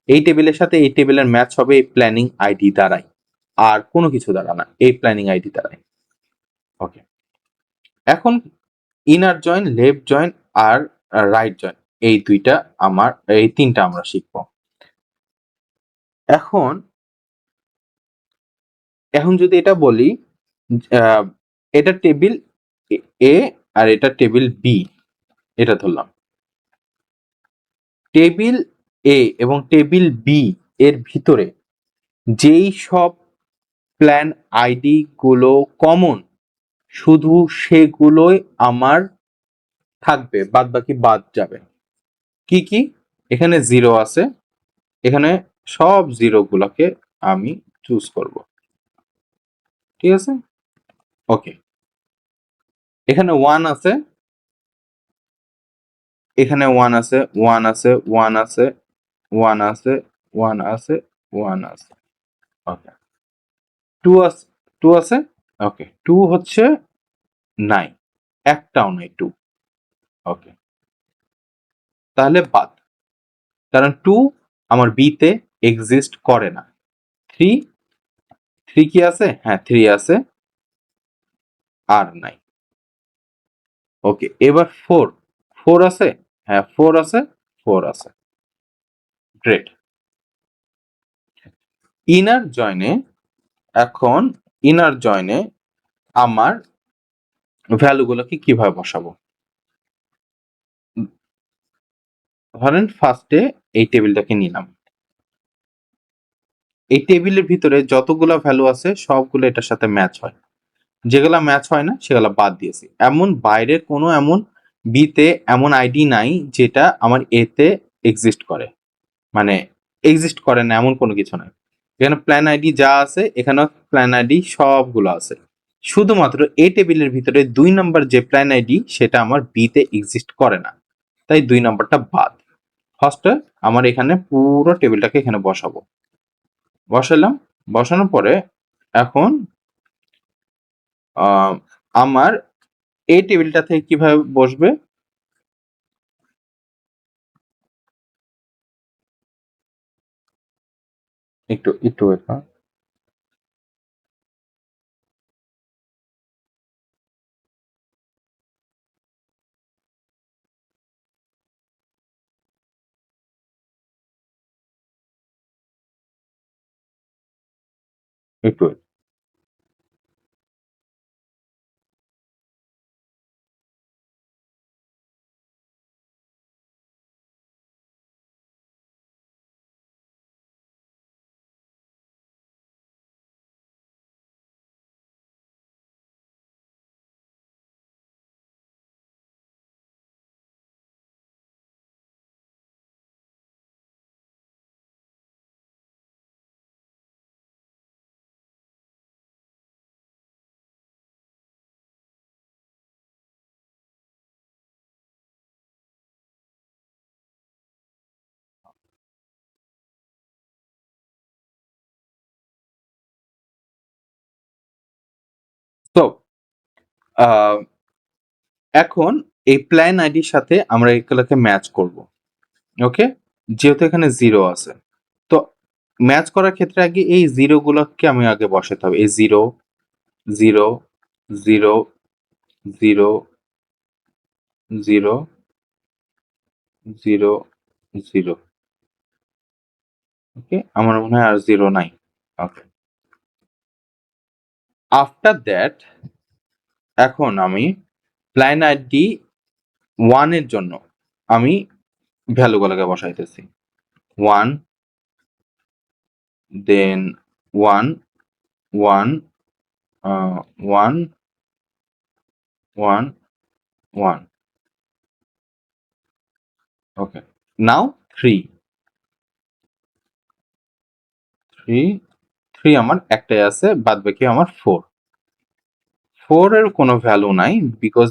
এই টেবিলের সাথে এই টেবিলের ম্যাচ হবে এই প্ল্যানিং আইডি দ্বারাই, আর কোনো কিছু দ্বারা না, এই প্ল্যানিং আইডি দ্বারাই। ওকে, এখন ইনার জয়েন, লেফট জয়েন আর রাইট জয়েন, এই দুইটা এই তিনটা আমরা শিখবো। এখন যদি এটা বলি এটা টেবিল এ আর এটা টেবিল বি, এটা ধরলাম। টেবিল এ এবং টেবিল বি এর ভিতরে যেই সব প্ল্যান আইডি গুলো কমন, শুধু সেগুলোই আমার থাকবে, বাদ বাকি বাদ যাবে। কি কি? এখানে জিরো আছে, এখানে সব জিরো গুলাকে আমি চুজ করব, ঠিক আছে। ওকে, এখানে ওয়ান আছে, এখানে ওয়ান আছে, ওয়ান আছে, ওয়ান আছে, ওয়ান আছে, ওয়ান আছে, ওয়ান আছে। ওকে, টু আছে, টু আছে। ওকে, টু হচ্ছে নাই, একটাও নাই টু। ওকে, তাহলে বাদ, কারণ টু আমার বি তে এক্সিস্ট করে না। থ্রি, থ্রি কি আছে? হ্যাঁ, থ্রি আছে, আর নাই। ওকে, এবার ফোর, ফোর আছে, হ্যাঁ ফোর আছে, ফোর আছে, গ্রেট। ইনার জয়েনে, এখন ইনার জয়েনে আমার ভ্যালুগুলোকে কিভাবে বসাবো? ধরেন ফার্স্টে এই টেবিলটাকে নিলাম, এই টেবিলের ভিতরে যতগুলো ভ্যালু আছে সবগুলো এটার সাথে ম্যাচ হয়, যেগুলা ম্যাচ হয় না সেগুলা বাদ দিয়েছি। এমন বাইরের কোনো এমন বি তে এমন আইডি নাই যেটা আমার এ তে এক্সিস্ট করে, মানে এক্সিস্ট করে না এমন কোনো কিছু নাই। এখানে প্ল্যান আইডি যা আছে এখানে প্ল্যান আইডি সবগুলো আছে, শুধুমাত্র এই টেবিলের ভিতরে 2 নাম্বার যে প্ল্যান আইডি সেটা আমার বি তে এক্সিস্ট করে না, তাই 2 নাম্বারটা বাদ। ফার্স্টে আমার এখানে পুরো টেবিলটাকে এখানে বসাবো, বসালাম। বসানোর পরে এখন আমার এই টেবিলটা থেকে কিভাবে বসবে? একটু একটু wait করুন। একটু wait। তো এখন এই প্ল্যান আইডির সাথে আমরা এগুলোকে ম্যাচ করব। ওকে, যেহেতু এখানে 0 আছে, তো ম্যাচ করার ক্ষেত্রে আগে এই 0 গুলোকে আমি আগে বসাতে হবে। এই 0 0 0 0 0 0 0। ওকে, আমার মনে হয় আর 0 নাই। ওকে, আফটার দ্যাট এখন আমি প্ল্যান আইডি 1 এর জন্য আমি ভ্যালুগুলোকে বসাইতেছি। 1 দেন 1 1 1 1 1। ওকে, নাও 3 3 3 আমার একটাই আছে, বাদ বাকি আমার 4 4 এর কোনো ভ্যালু নাই বিকজ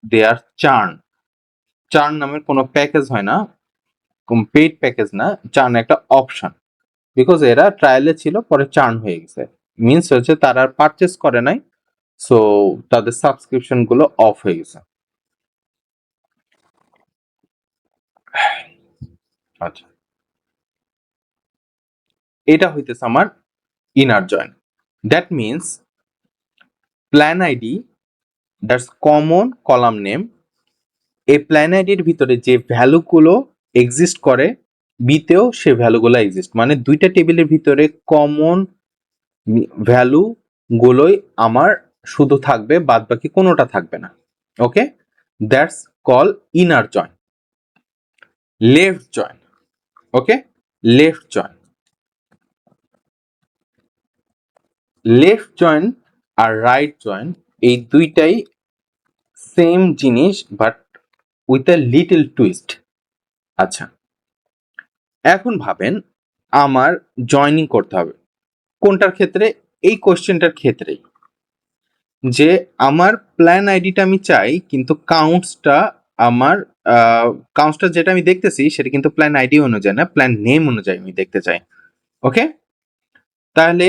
দে আর চার্ন। চার্ন নামের কোনো প্যাকেজ হয় না, পেইড প্যাকেজ না, চার্ন একটা অপশন। বিকজ এরা ট্রায়ালে ছিল, পরে চার্ন হয়ে গেছে, মিনস হচ্ছে তারা আর পারচেস করে নাই, সো তাদের সাবস্ক্রিপশন গুলো অফ হয়ে গেছে। আচ্ছা, এটা হইতেছে আমার inner join. That means plan ID that's common column name, এই প্ল্যান আইডির ভিতরে যে ভ্যালুগুলো এক্সিস্ট করে বিতেও সে ভ্যালুগুলো এক্সিস্ট, মানে দুইটা টেবিলের ভিতরে কমন ভ্যালু গুলোই আমার শুধু থাকবে, বাদ বাকি কোনোটা থাকবে না। Okay, that's call inner join. Left join, okay, left join, left join আর রাইট জয়েন এই দুইটাই সেম জিনিস, but with a little twist. আচ্ছা, এখন ভাবেন আমার জয়েনিং করতে হবে কোনটার ক্ষেত্রে? এই কোশ্চেনটার ক্ষেত্রেই, যে আমার প্ল্যান আইডিটা আমি চাই কিন্তু কাউন্টসটা আমার কাউন্টসটা যেটা আমি দেখতেছি সেটা কিন্তু প্ল্যান আইডি অনুযায়ী না, প্ল্যান নেম অনুযায়ী আমি দেখতে চাই। ওকে, তাহলে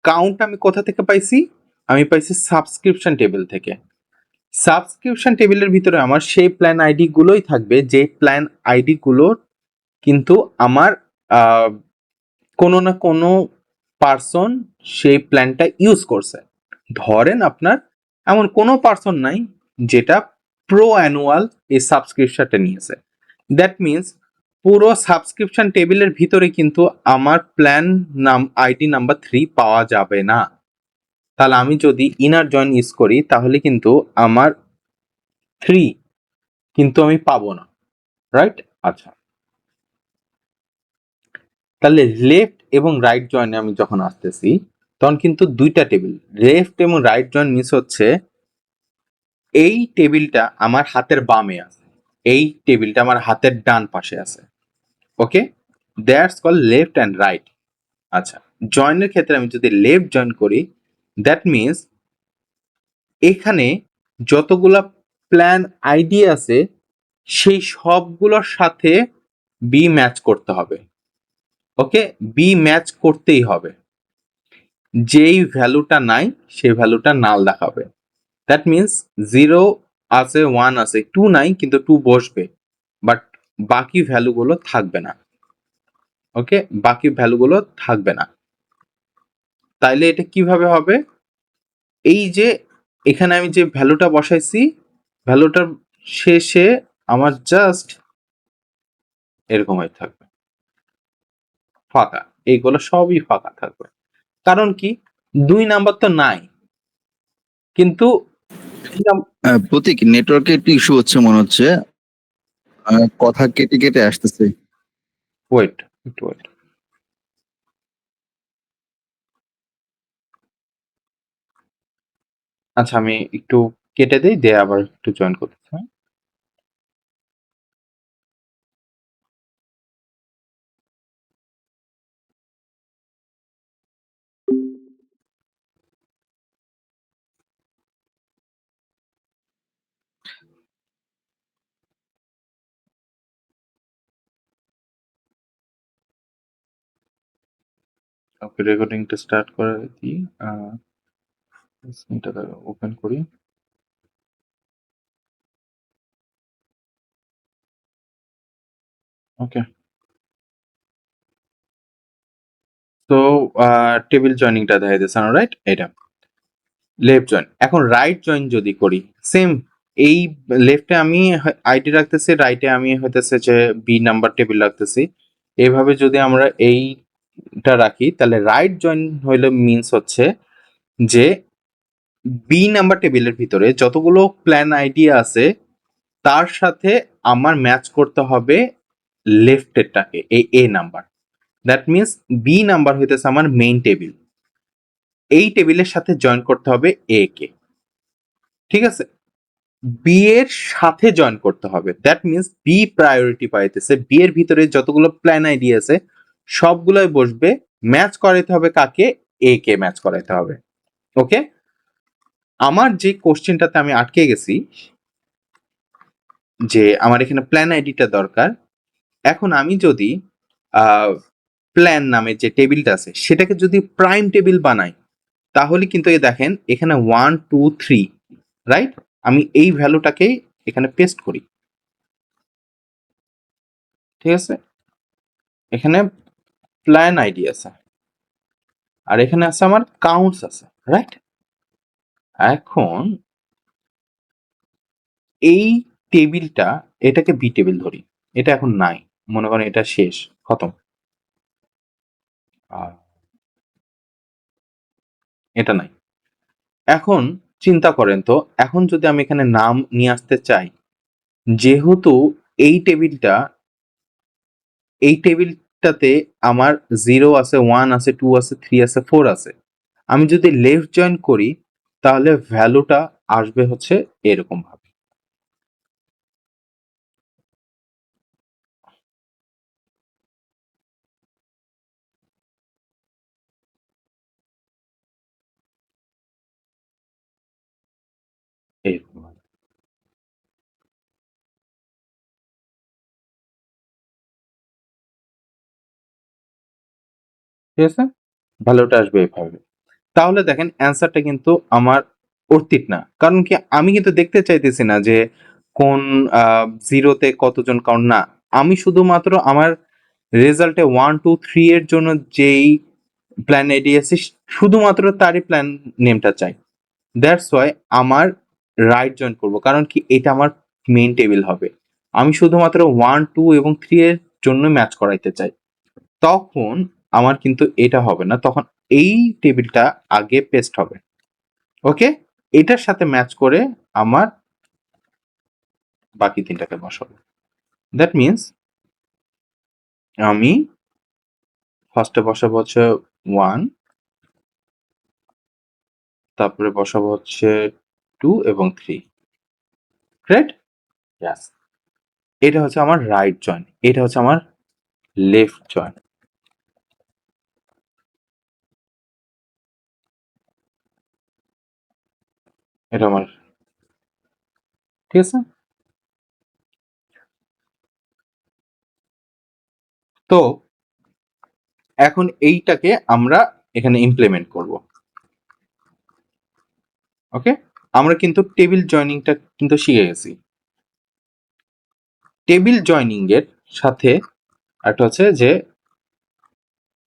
কাউন্ট আমি কোথা থেকে পাইছি? আমি পাইছি সাবস্ক্রিপশন টেবিল থেকে। সাবস্ক্রিপশন টেবিলের ভিতরে আমার সেই প্ল্যান আইডি গুলোই থাকবে যে প্ল্যান আইডি গুলোর কিন্তু আমার কোনো না কোনো পার্সন সেই প্ল্যানটা ইউজ করছে। ধরেন আপনার এমন কোনো পার্সন নাই যেটা প্রো অ্যানুয়াল এই সাবস্ক্রিপশনটা নিয়েছে। দ্যাট মিনস পুরো সাবস্ক্রিপশন টেবিলের ভিতরে কিন্তু আমার প্ল্যান নাম আইডি নাম্বার 3 পাওয়া যাবে না। তাহলে আমি যদি ইনার জয়েন ইউজ করি তাহলে কিন্তু আমার 3 কিন্তু আমি পাবো না, রাইট? আচ্ছা, তাহলে লেফট এবং রাইট জয়েনে আমি যখন আসতেছি তখন কিন্তু দুইটা টেবিল, লেফট এবং রাইট জয়েন মিস হচ্ছে এই টেবিলটা আমার হাতের বামে আছে, এই টেবিলটা আমার হাতের ডান পাশে আছে। Okay, that's call left and right. আচ্ছা, জয়েনের ক্ষেত্রে আমি যদি লেফট জয়েন করি দ্যাট মিনস এখানে যতগুলা প্ল্যান আইডি আছে সেই সবগুলোর সাথে বি ম্যাচ করতে হবে। ওকে, বি ম্যাচ করতেই হবে, যেই ভ্যালুটা নাই সেই ভ্যালুটা নাল দেখাবে। দ্যাট মিনস 0 আছে, 1 আছে, 2 নাই কিন্তু 2 বসবে, বাট বাকি ভ্যালুগুলো থাকবে না। ওকে, বাকি ভ্যালুগুলো থাকবে না। তাইলে এটা কিভাবে হবে? এই যে এখানে আমি যে ভ্যালুটা বসাইছি, ভ্যালুটার শেষে আমার জাস্ট এরকম হয়ে থাকবে, ফাঁকা, এইগুলো সবই ফাঁকা থাকবে। কারণ কি? 2 নাম্বার তো নাই, কিন্তু প্রতীক, নেটওয়ার্কে একটু ইস্যু হচ্ছে মনে হচ্ছে। কথা কেটে কেটে আসতেছে। ওয়েট, একটু ওয়েট। আচ্ছা, আমি একটু কেটে দেই, দিয়ে আবার একটু জয়েন করতেছি। হ্যাঁ? ওকে, রেকর্ডিংটা স্টার্ট করে দিই। এটা ওপেন করি। ওকে, তো টেবিল জয়েনিংটা দেখা যাচ্ছে না, রাইট? এটা লেফট জয়েন। এখন রাইট জয়েন যদি করি, সেম এই লেফটে আমি আইডি রাখতেছি, রাইটে আমি হইতেছে যে বি নাম্বার টেবিল রাখতেছি। এইভাবে যদি আমরা এইটা রাখি, তাহলে রাইট জয়েন হইলে মিনস হচ্ছে যে বি নাম্বার টেবিলের ভিতরে যতগুলো প্ল্যান আইডি আছে তার সাথে আমার ম্যাচ করতে হবে লেফটেরটাকে, A number. That means B number হইতেছে আমার মেইন টেবিল, এই টেবিলের সাথে জয়েন করতে হবে এ কে, ঠিক আছে? বি এর সাথে জয়েন করতে হবে, দ্যাট মিনস বি প্রায়োরিটি পাইতেছে। বি এর ভিতরে যতগুলো প্ল্যান আইডি আছে সবগুলোই বসবে, ম্যাচ করাইতে হবে কাকে? এ কে ম্যাচ করাইতে হবে। ওকে, আমার যে কোশ্চেনটাতে আমি আটকে গেছি যে আমার এখানে প্ল্যান আইডিটা দরকার, এখন আমি যদি প্ল্যান নামে যে টেবিলটা আছে সেটাকে যদি প্রাইম টেবিল বানাই, তাহলে কিন্তু এই দেখেন এখানে 1 2 3, রাইট? আমি এই ভ্যালুটাকে এখানে পেস্ট করি, ঠিক আছে? এখানে প্ল্যান আইডি আছে আর এখানে আছে আমার কাউন্টস আছে, রাইট? এখন এই টেবিলটা, এটাকে বি টেবিল ধরি, এটা এখন নাই, মনে করেন এটা শেষ, খতম। আর এটা নাই। এখন চিন্তা করেন তো, এখন যদি আমি এখানে নাম নিয়ে আসতে চাই, যেহেতু এই টেবিলটাতে আমার 0 আছে, 1 আছে, 2 আছে, 3 আছে, 4 আছে, আমি যদি লেফট জয়েন করি তাহলে ভ্যালুটা আসবে হচ্ছে এরকম ভাবে। এরকম ভাবে। ঠিক আছে, ভ্যালুটা আসবে এইভাবে। তাহলে দেখেন অ্যান্সারটা কিন্তু আমার অর্থিত না, কারণ কি আমি কিন্তু দেখতে চাইতেছি না যে কোন জিরোতে কতজন কাউন্ট, না, আমি শুধুমাত্র আমার রেজাল্টে 1 2 3 এর জন্য যেই প্ল্যান আইডি আছে শুধুমাত্র তারই প্ল্যান নেমটা চাই। দ্যাটস ওয়াই আমার রাইট জয়েন করব, কারণ কি এটা আমার মেইন টেবিল হবে। আমি শুধুমাত্র 1 2 এবং 3 এর জন্য ম্যাচ করাইতে চাই, তখন আমার কিন্তু এটা হবে না, তখন এই টেবিলটা আগে পেস্ট হবে। ওকে, এটার সাথে ম্যাচ করে আমার বাকি তিনটাকে বসাবো। দ্যাট মিনস আমি ফার্স্টে বসাবো হচ্ছে 1, তারপরে বসাবো হচ্ছে 2 এবং 3, রাইট? ইয়াস, এটা হচ্ছে আমার রাইট জয়েন, এটা হচ্ছে আমার লেফট জয়েন। এটা আমার, ঠিক আছে? তো এখন এইটাকে আমরা এখানে ইমপ্লিমেন্ট করব। ওকে, আমরা কিন্তু টেবিল জয়েনিংটা কিন্তু শিখে গেছি। টেবিল জয়েনিং এর সাথে একটা হচ্ছে যে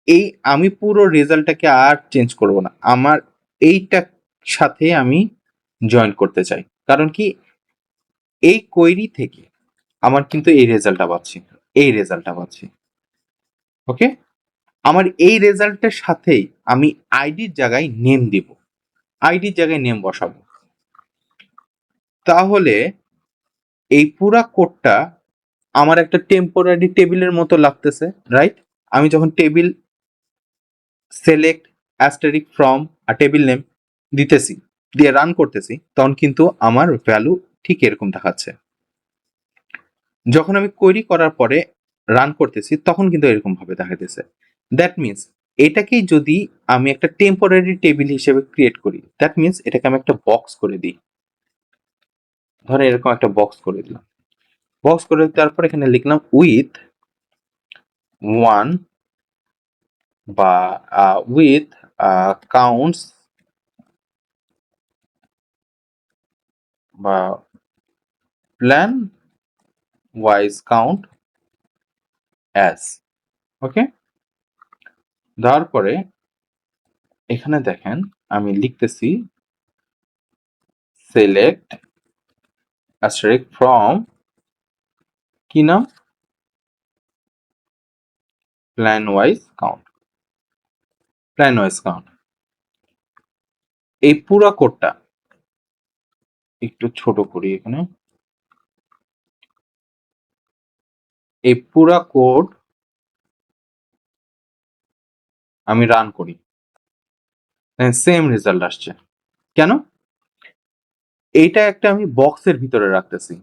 এই আমি পুরো রেজাল্টটাকে আর চেঞ্জ করব না, আমার এইটার সাথে আমি জয়েন করতে চাই, কারণ কি এই কোয়েরি থেকে আমার কিন্তু এই রেজাল্টটা পাচ্ছি, এই রেজাল্টটা পাচ্ছি। ওকে, আমার এই রেজাল্টের সাথেই আমি আইডির জায়গায় নেম দিব, আইডির জায়গায় নেম বসাবো। তাহলে এই পুরা কোডটা আমার একটা টেম্পোরারি টেবিলের মতো লাগতেছে, রাইট? আমি যখন টেবিল সিলেক্ট অ্যাস্টেরিক ফ্রম আর টেবিল নেম দিতেছি, দিয়ে রান করতেছি, তখন কিন্তু আমার ভ্যালু ঠিক এরকম দেখাচ্ছে। যখন আমি কোয়েরি করার পরে রান করতেছি তখন কিন্তু এরকম ভাবে দেখাইতেছে। দ্যাট মিনস এটাকেই যদি আমি একটা টেম্পোরারি টেবিল হিসেবে ক্রিয়েট করি, দ্যাট মিনস এটাকে আমি একটা বক্স করে দিই, ধরে এরকম একটা বক্স করে দিলাম। বক্স করে দেওয়ার পর এখানে লিখলাম উইথ 1 বা উইথ কাউন্টস বা প্ল্যান ওয়াইজ কাউন্ট অ্যাজ। ওকে, দেওয়ার পরে এখানে দেখেন আমি লিখতেছি সিলেক্ট asterisk from কি নাম, plan wise count. Plan wise count এই পুরো কোডটা একটু ছোট করি এখানে, এই পুরা কোড আমি রান করি, সেম রেজাল্ট আসছে। কেন? এইটা একটা আমি বক্সের ভিতরে রাখতেছি।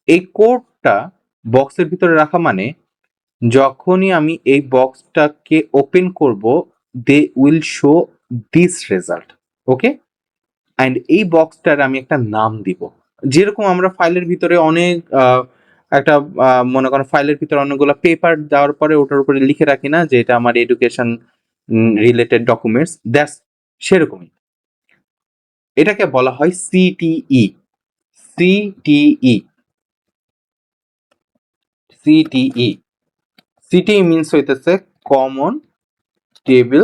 এই কোডটা বক্সের ভিতরে রাখা মানে যখনই আমি এই বক্সটাকে ওপেন করব they will show this result. Okay, and এই বক্সটার আমি একটা নাম দিব। যেরকম আমরা ফাইলের ভিতরে অনেক একটা মনে করেন ফাইলের ভিতরে অনেকগুলো পেপার দেওয়ার পরে ওটার উপরে লিখে রাখি না যে এটা আমার এডুকেশন রিলেটেড ডকুমেন্টস, দ্যাটস সেরকমই। এটাকে বলা হয় CTE. CTE CTE CTE means হইতেছে কমন টেবিল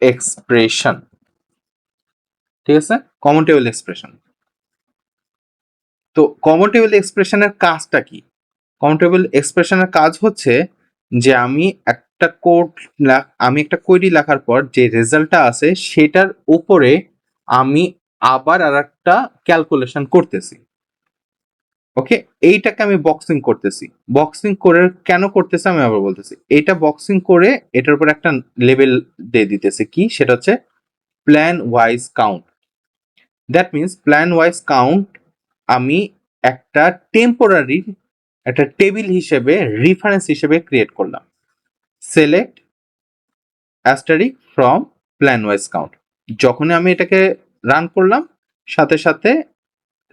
এক্সপ্রেশন। ঠিক আছে, কমন টেবিল এক্সপ্রেশন। তো কমন টেবিল এক্সপ্রেশনের কাজটা কি? কমন টেবিল এক্সপ্রেশনের কাজ হচ্ছে যে আমি একটা একটা কোয়েরি লেখার পর যে রেজাল্টটা আছে সেটার উপরে আমি আবার আর একটা ক্যালকুলেশন করতেছি। ওকে, এইটাকে আমি বক্সিং করতেছি। বক্সিং করে কেন করতেছি আমি আবার বলতেছি। এটা বক্সিং করে এটার উপর একটা লেভেল দিয়ে দিতেছি, কি সেটা হচ্ছে plan wise count. That means plan wise count আমি একটা টেম্পোরারি একটা টেবিল হিসেবে রেফারেন্স হিসেবে ক্রিয়েট করলাম। Select asterisk from plan wise count. যখনই আমি এটাকে রান করলাম সাথে সাথে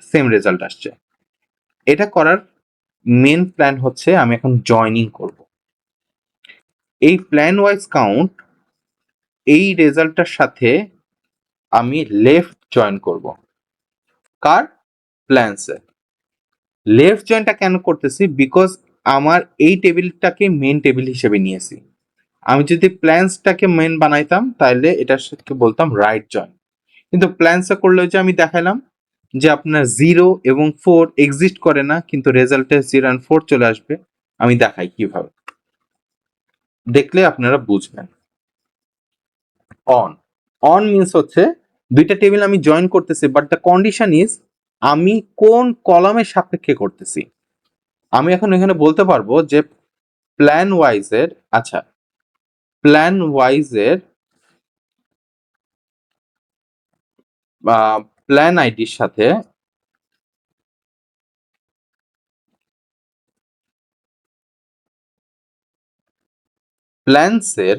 সেম রেজাল্ট আসছে। এটা করার মেন প্ল্যান হচ্ছে আমি এখন জয়নিং করব। এই প্ল্যান ওয়াইজ কাউন্ট এই রেজাল্টটার সাথে আমি লেফট জয়েন করব। কার? প্ল্যানসে। লেফট জয়েনটা কেন করতেছি? বিকজ আমার এই টেবিলটাকে মেন টেবিল হিসেবে নিয়েছি। আমি যদি প্ল্যান্সটাকে মেন বানাইতাম তাহলে এটার সাথে বলতাম রাইট জয়েন। কিন্তু প্ল্যান্সে করলে যে আমি দেখাইলাম যে আপনার 0 এবং 4 এক্সিস্ট করে না, কিন্তু রেজাল্টে 0 and 4 চলে আসবে। আমি দেখাই কিভাবে, দেখলে আপনারা বুঝবেন। অন অন মিনস হচ্ছে দুইটা টেবিল আমি জয়েন করতেছি, বাট দ্য কন্ডিশন ইজ আমি কোন কলামের সাপেক্ষে করতেছি। আমি এখন এখানে বলতে পারবো যে প্ল্যান ওয়াইজের, আচ্ছা প্ল্যান ওয়াইজের প্ল্যান আইডির সাথে প্ল্যান্সের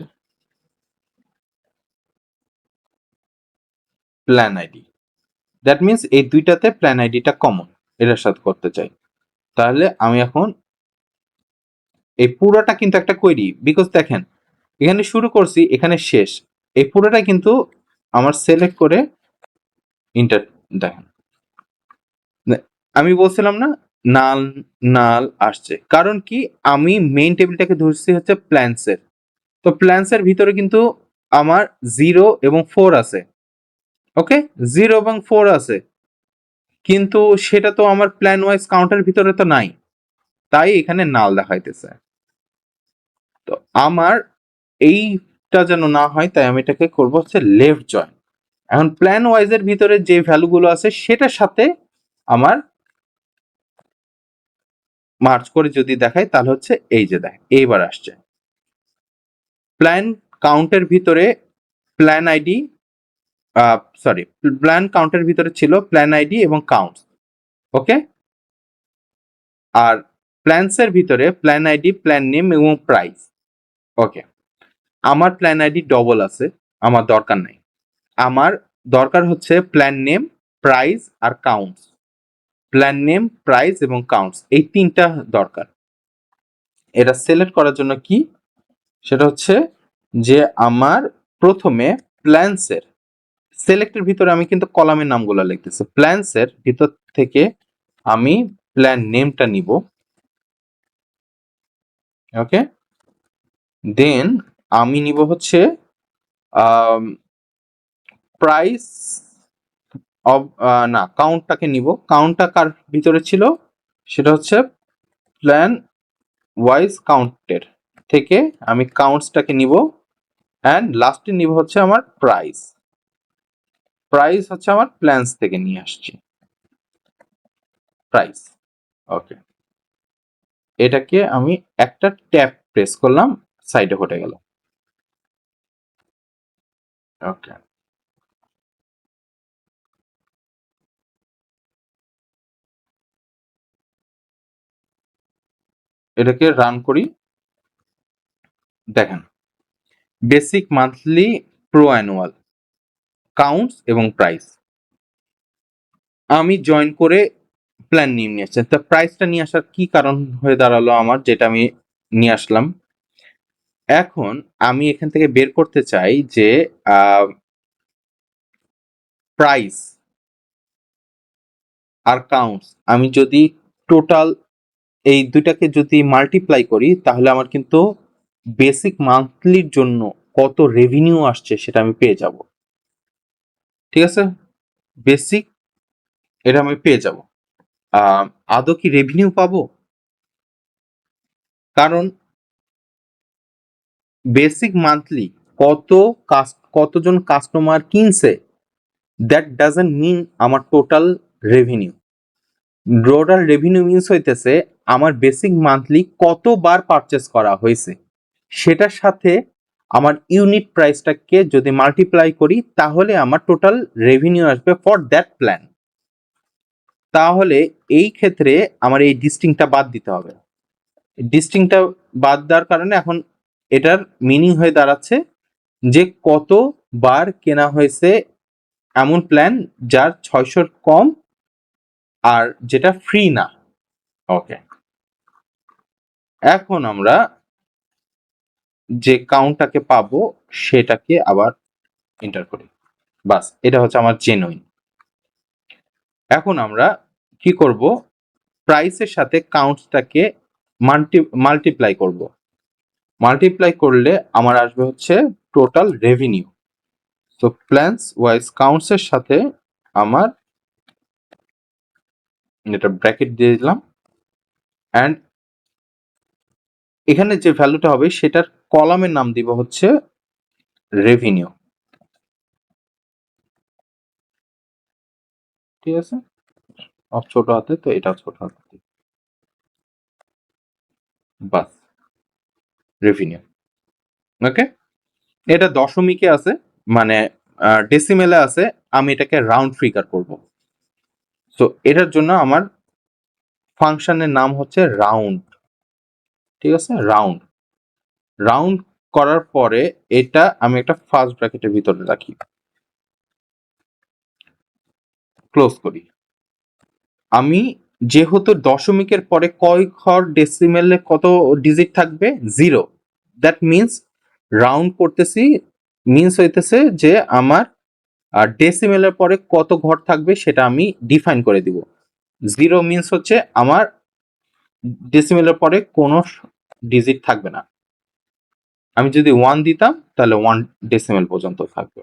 প্ল্যান আইডি। দ্যাট মিনস এই দুইটাতে প্ল্যান আইডিটা কমন, এটার সাথে করতে চাই। তাহলে আমি এখন এই পুরোটা কিন্তু একটা কোয়েরি, বিকজ দেখেন এখানে শুরু করছি এখানে শেষ, এই পুরোটা কিন্তু আমার সিলেক্ট করে ইন্টার দেখেন আমি বলছিলাম না নাল নাল আসছে, কারণ কি আমি মেইন টেবিলটাকে ধরছি হচ্ছে প্ল্যান্সের। তো প্ল্যান্সের ভিতরে কিন্তু আমার 0 এবং 4 আছে। ওকে, 0 এবং 4 আছে, কিন্তু সেটা তো আমার প্ল্যান ওয়াইজ কাউন্টের ভিতরে তো নাই, তাই এখানে নাল দেখাইতেছে। তো আমার এইটা যেন না হয় তাই আমি এটাকে করবো হচ্ছে লেফট জয়েন। এখন প্ল্যান ওয়াইজের ভিতরে যে ভ্যালুগুলো আছে সেটার সাথে আমার মার্চ করে যদি দেখাই তাহলে হচ্ছে এই যে দেখ এইবার আসছে প্ল্যান কাউন্টের ভিতরে প্ল্যান আইডি, সরি প্ল্যান কাউন্টের ভিতরে ছিল প্ল্যান আইডি এবং কাউন্ট। ওকে, আর প্ল্যান্সের ভিতরে প্ল্যান আইডি, প্ল্যান নেম এবং প্রাইস। ওকে, আমার প্ল্যান আইডি ডবল আছে, আমার দরকার নাই। আমার দরকার হচ্ছে প্ল্যান নেম, প্রাইস আর কাউন্টস। প্ল্যান নেম, প্রাইস এবং কাউন্টস এই তিনটা দরকার। এটা সিলেক্ট করার জন্য কি, সেটা হচ্ছে যে আমার প্রথমে প্ল্যান্সের সিলেক্টের ভিতরে আমি কিন্তু কলামের নামগুলো লিখতেছি। প্ল্যানস এর ভিতর থেকে আমি প্ল্যান নেমটা নিব, ওকে। দেন আমি নিব হচ্ছে প্রাইস অফ, না, কাউন্টটাকে নিব। কাউন্টটা কার ভিতরে ছিল, সেটা হচ্ছে প্ল্যান ওয়াইজ কাউন্টের থেকে আমি কাউন্টসটাকে নিব, অ্যান্ড লাস্টে নিব হচ্ছে আমার প্রাইস। প্রাইস হচ্ছে আমার প্ল্যানস থেকে নিয়ে আসছি, প্রাইস, ওকে। এটাকে আমি একটা ট্যাব প্রেস করলাম, সাইডে হটে গেল, ওকে। এটাকে রান করি, দেখেন basic, monthly, pro, annual, counts এবং প্রাইস। আমি জয়েন করে প্ল্যান নিয়ে আসছেন, তা প্রাইসটা নিয়ে আসার কি কারণ হয়ে দাঁড়ালো আমার, যেটা আমি নিয়ে আসলাম। এখন আমি এখান থেকে বের করতে চাই যে প্রাইস আর কাউন্টস আমি যদি টোটাল এই দুইটাকে যদি মাল্টিপ্লাই করি, তাহলে আমার কিন্তু বেসিক মান্থলির জন্য কত রেভিনিউ আসছে সেটা আমি পেয়ে যাব, ঠিক আছে। বেসিক এটা আমি পেয়ে যাব। আদৌ কি রেভিনিউ পাবো? কারণ বেসিক মান্থলি কতজন কাস্টমার কিনছে, দ্যাট ডাজন্ট মিন আমার total revenue. Total revenue means হইতেছে আমার বেসিক মান্থলি কতবার পারচেস করা হয়েছে, সেটার সাথে আমার ইউনিট প্রাইসটাকে যদি মাল্টিপ্লাই করি, তাহলে আমার টোটাল রেভিনিউ আসবে ফর দ্যাট প্ল্যান। তাহলে এই ক্ষেত্রে আমার এই ডিস্টিংটা বাদ দিতে হবে। ডিস্টিংটা বাদ দেওয়ার কারণে এখন এটার মিনিং হয়ে দাঁড়াচ্ছে যে কতবার কেনা হয়েছে এমন প্ল্যান যার 600 কম আর যেটা ফ্রি না, ওকে। এখন আমরা যে কাউন্টটাকে পাবো সেটাকে আবার এন্টার করি, বাস, এটা হচ্ছে আমার জেনুইন। এখন আমরা কি করব, প্রাইসের সাথে কাউন্টসটাকে মাল্টিপ্লাই করব। মাল্টিপ্লাই করলে আমার আসবে হচ্ছে টোটাল রেভিনিউ। তো প্ল্যানস ওয়াইজ কাউন্টস এর সাথে আমার এটা ব্র্যাকেট দিয়ে দিলাম, অ্যান্ড এখানে যে ভ্যালুটা হবে সেটার কলামের নাম দিব হচ্ছে রেভিনিউ, ঠিক আছে। ছোট হাতে, তো এটা ছোট হাতে, বাস, রেভিনিউ, ওকে। এটা দশমিকে আছে, মানে ডেসিমেলে আছে, আমি এটাকে রাউন্ড ফিগার করব। তো এটার জন্য আমার ফাংশনের নাম হচ্ছে রাউন্ড, ঠিক আছে। রাউন্ড রাউন্ড করার পরে এটা আমি একটা ফার্স্ট ব্র্যাকেটের ভিতরে রাখি, ক্লোজ করি। আমি যেহেতু দশমিকের পরে কয় ঘর ডেসিমেলে কত ডিজিট থাকবে, 0, দ্যাট মিনস রাউন্ড করতেছি, মিনস হইতেছে যে আমার ডেসিমেলের পরে কত ঘর থাকবে সেটা আমি ডিফাইন করে দিব। 0 মিনস হচ্ছে আমার ডেসিমেলের পরে কোনো ডিজিট থাকবে না। আমি যদি 1 দিতাম তাহলে 1 ডেসিমেল পর্যন্ত থাকবে।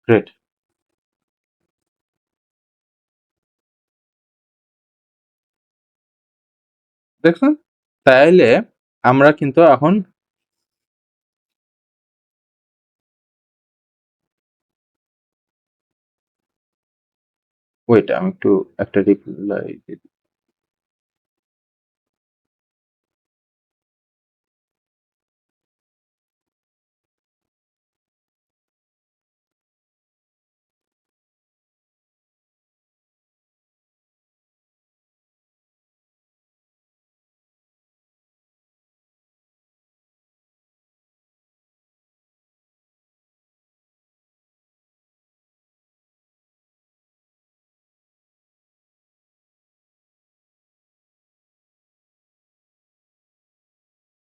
গ্রেট, দেখছেন? তাইলে আমরা কিন্তু এখন ওয়েট, আমি একটু একটা রিপ্লাই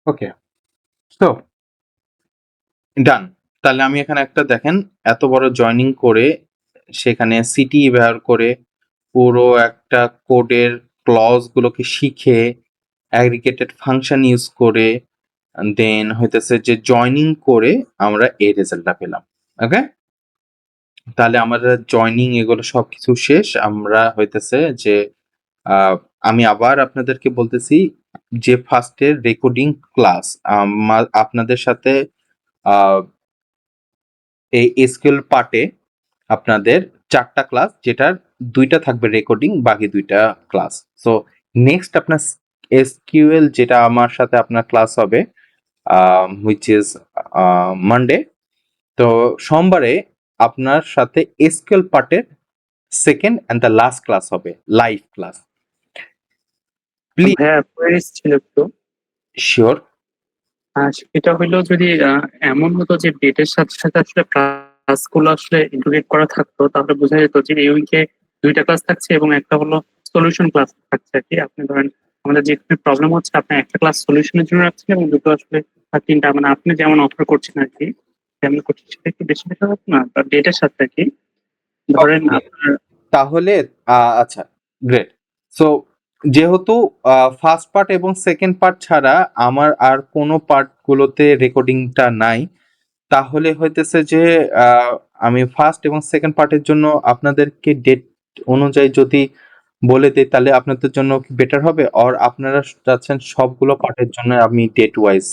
ওকে, তো ডান। তাহলে আমি এখানে একটা দেখেন এত বড় জয়েনিং করে সেখানে সিটি ব্যবহার করে পুরো একটা কোডের ক্লজ গুলোকে শিখে অ্যাগ্রিগেটেড ফাংশন ইউজ করে দেন হইতেছে যে জয়েনিং করে আমরা এই রেজাল্টটা পেলাম। ওকে, তাহলে আমাদের জয়েনিং এগুলো সবকিছু শেষ। আমরা হইতেছে যে আমি আবার আপনাদেরকে বলতেছি যে ফার্স্টের রেকর্ডিং ক্লাস আপনাদের সাথে এই এসকিউএল পার্টে আপনাদের 4টা ক্লাস, যেটার 2টা থাকবে রেকর্ডিং, বাকি 2টা ক্লাস। সো নেক্সট আপনার এসকিউএল যেটা আমার সাথে আপনার ক্লাস হবে হুইচ ইজ মানডে। তো সোমবারে আপনার সাথে এসকিউএল পার্টের second and the last class হবে, লাইভ ক্লাস। প্লিজ হ্যাঁ, কোয়েরিজ ছিল একটু। শিওর। সেটা হইলো যদি এমন হতো যে ডেটের সাথে সাথে আসলে ক্লাসগুলো আসলে ইন্টিগ্রেট করা থাকতো, তাহলে বোঝা যেত যে এই উইকে 2টা ক্লাস থাকছে এবং একটা হলো সলিউশন ক্লাস থাকছে আর কি। আপনি ধরেন আমাদের যে প্রবলেম হচ্ছে, আপনি একটা ক্লাস সলিউশনের জন্য রাখছেন এবং দুটো আসলে 3টা, মানে আপনি যেমন অফার করছেন আর কি, যেমন করছেন সেটা একটু বেশি বেটার হতো না ডেটের সাথে আর কি। ধরেন আপনার তাহলে আচ্ছা, গ্রেট। সো যেহেতু ফার্স্ট পার্ট এবং সেকেন্ড পার্ট ছাড়া আমার আর কোনো পার্ট গুলোতে রেকর্ডিংটা নাই, তাহলে হইতেছে যে আমি ফার্স্ট এবং সেকেন্ড পার্টের জন্য আপনাদেরকে ডেট অনুযায়ী যদি বলে দিই, তাহলে আপনাদের জন্য কি বেটার হবে? আর আপনারা চাচ্ছেন সবগুলো পার্টের জন্য আমি ডেট ওয়াইজ?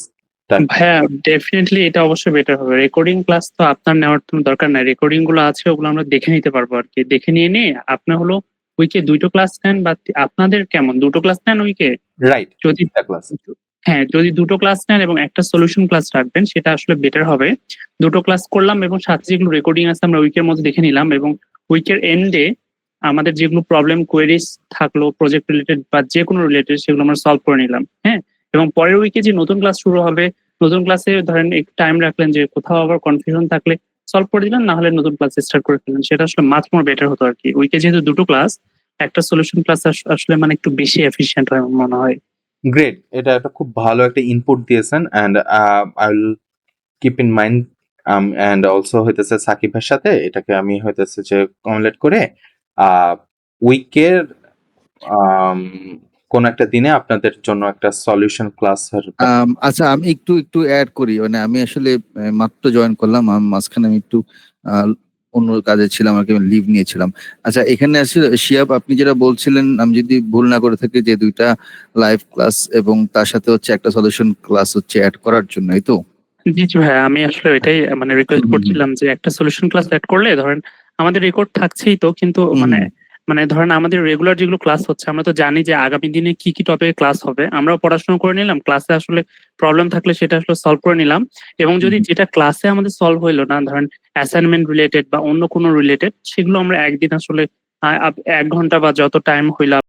হ্যাঁ, ডেফিনেটলি এটা অবশ্যই বেটার হবে। রেকর্ডিং ক্লাস তো আপনার নেওয়ার কোনো দরকার নাই, রেকর্ডিং গুলো আছে ওগুলো আমরা দেখে নিতে পারবো আর কি। দেখে নিয়ে আপনার হলো উইকে 2টো ক্লাস নেন, বা আপনাদের কেমন 2টো ক্লাস নেন উইকে? রাইট, যদি ক্লাস। হ্যাঁ, যদি 2টো ক্লাস নেন এবং একটা সলিউশন ক্লাস রাখবেন, সেটা আসলে বেটার হবে। 2টো ক্লাস করলাম এবং সাথে যেগুলো রেকর্ডিং আছে আমরা উইকের মধ্যে দেখে নিলাম, এবং উইকের এন্ডে আমাদের যেগুলো প্রবলেম কোয়েরিজ থাকলো প্রজেক্ট রিলেটেড বা যে কোনো রিলেটেড, সেগুলো আমরা সলভ করে নিলাম। হ্যাঁ, এবং পরের উইকে যে নতুন ক্লাস শুরু হবে, নতুন ক্লাসে ধরেন একটু টাইম রাখলেন, যে কোথাও আবার কনফিউশন থাকলে সলভ করে দিলেন, না হলে নতুন ক্লাস স্টার্ট করে ফেললেন। সেটা আসলে মাছ মোর বেটার হতো আর কি। উইকে যেহেতু 2টো ক্লাস, একটা সলিউশন ক্লাস আসলে মানে একটু বেশি এফিশিয়েন্ট হয় আমার মনে হয়। গ্রেট, এটা একটা খুব ভালো একটা ইনপুট দিয়েছেন, and I will keep in mind, and also হইতেছে সাকিবের সাথে এটাকে আমি হইতেছে যে কমপ্লিট করে উইকের কোন একটা দিনে আপনাদের জন্য একটা সলিউশন ক্লাস। আচ্ছা, আমি একটু একটু অ্যাড করি। মানে আমি আসলে মাত্র জয়েন করলাম, আমি মাঝখানে আমি একটু অন্য কাজে ছিলাম আর কি, লিভ নিয়েছিলাম। আচ্ছা, এখানে আসলে শিয়াব আপনি যেটা বলছিলেন, আমি যদি ভুল না করে থাকি, যে 2টা লাইভ ক্লাস এবং তার সাথে হচ্ছে একটা সলিউশন ক্লাস হচ্ছে অ্যাড করার জন্য, এই তো? জি জি ভাই, আমি আসলে এটাই মানে রিকোয়েস্ট করছিলাম যে একটা সলিউশন ক্লাস অ্যাড করলে ধরেন আমাদের রেকর্ড থাকছেই তো, কিন্তু মানে ধরেন আমাদের রেগুলার যেগুলো ক্লাস হচ্ছে, আমরা তো জানি যে আগামী দিনে কি কি টপিকে ক্লাস হবে, আমরাও পড়াশোনা করে নিলাম, ক্লাসে আসলে প্রবলেম থাকলে সেটা আসলে সলভ করে নিলাম। এবং যদি যেটা ক্লাসে আমাদের সলভ হইলো না, ধরেন অ্যাসাইনমেন্ট রিলেটেড বা অন্য কোনো রিলেটেড, সেগুলো আমরা একদিন আসলে 1 ঘন্টা বা যত টাইম হইলো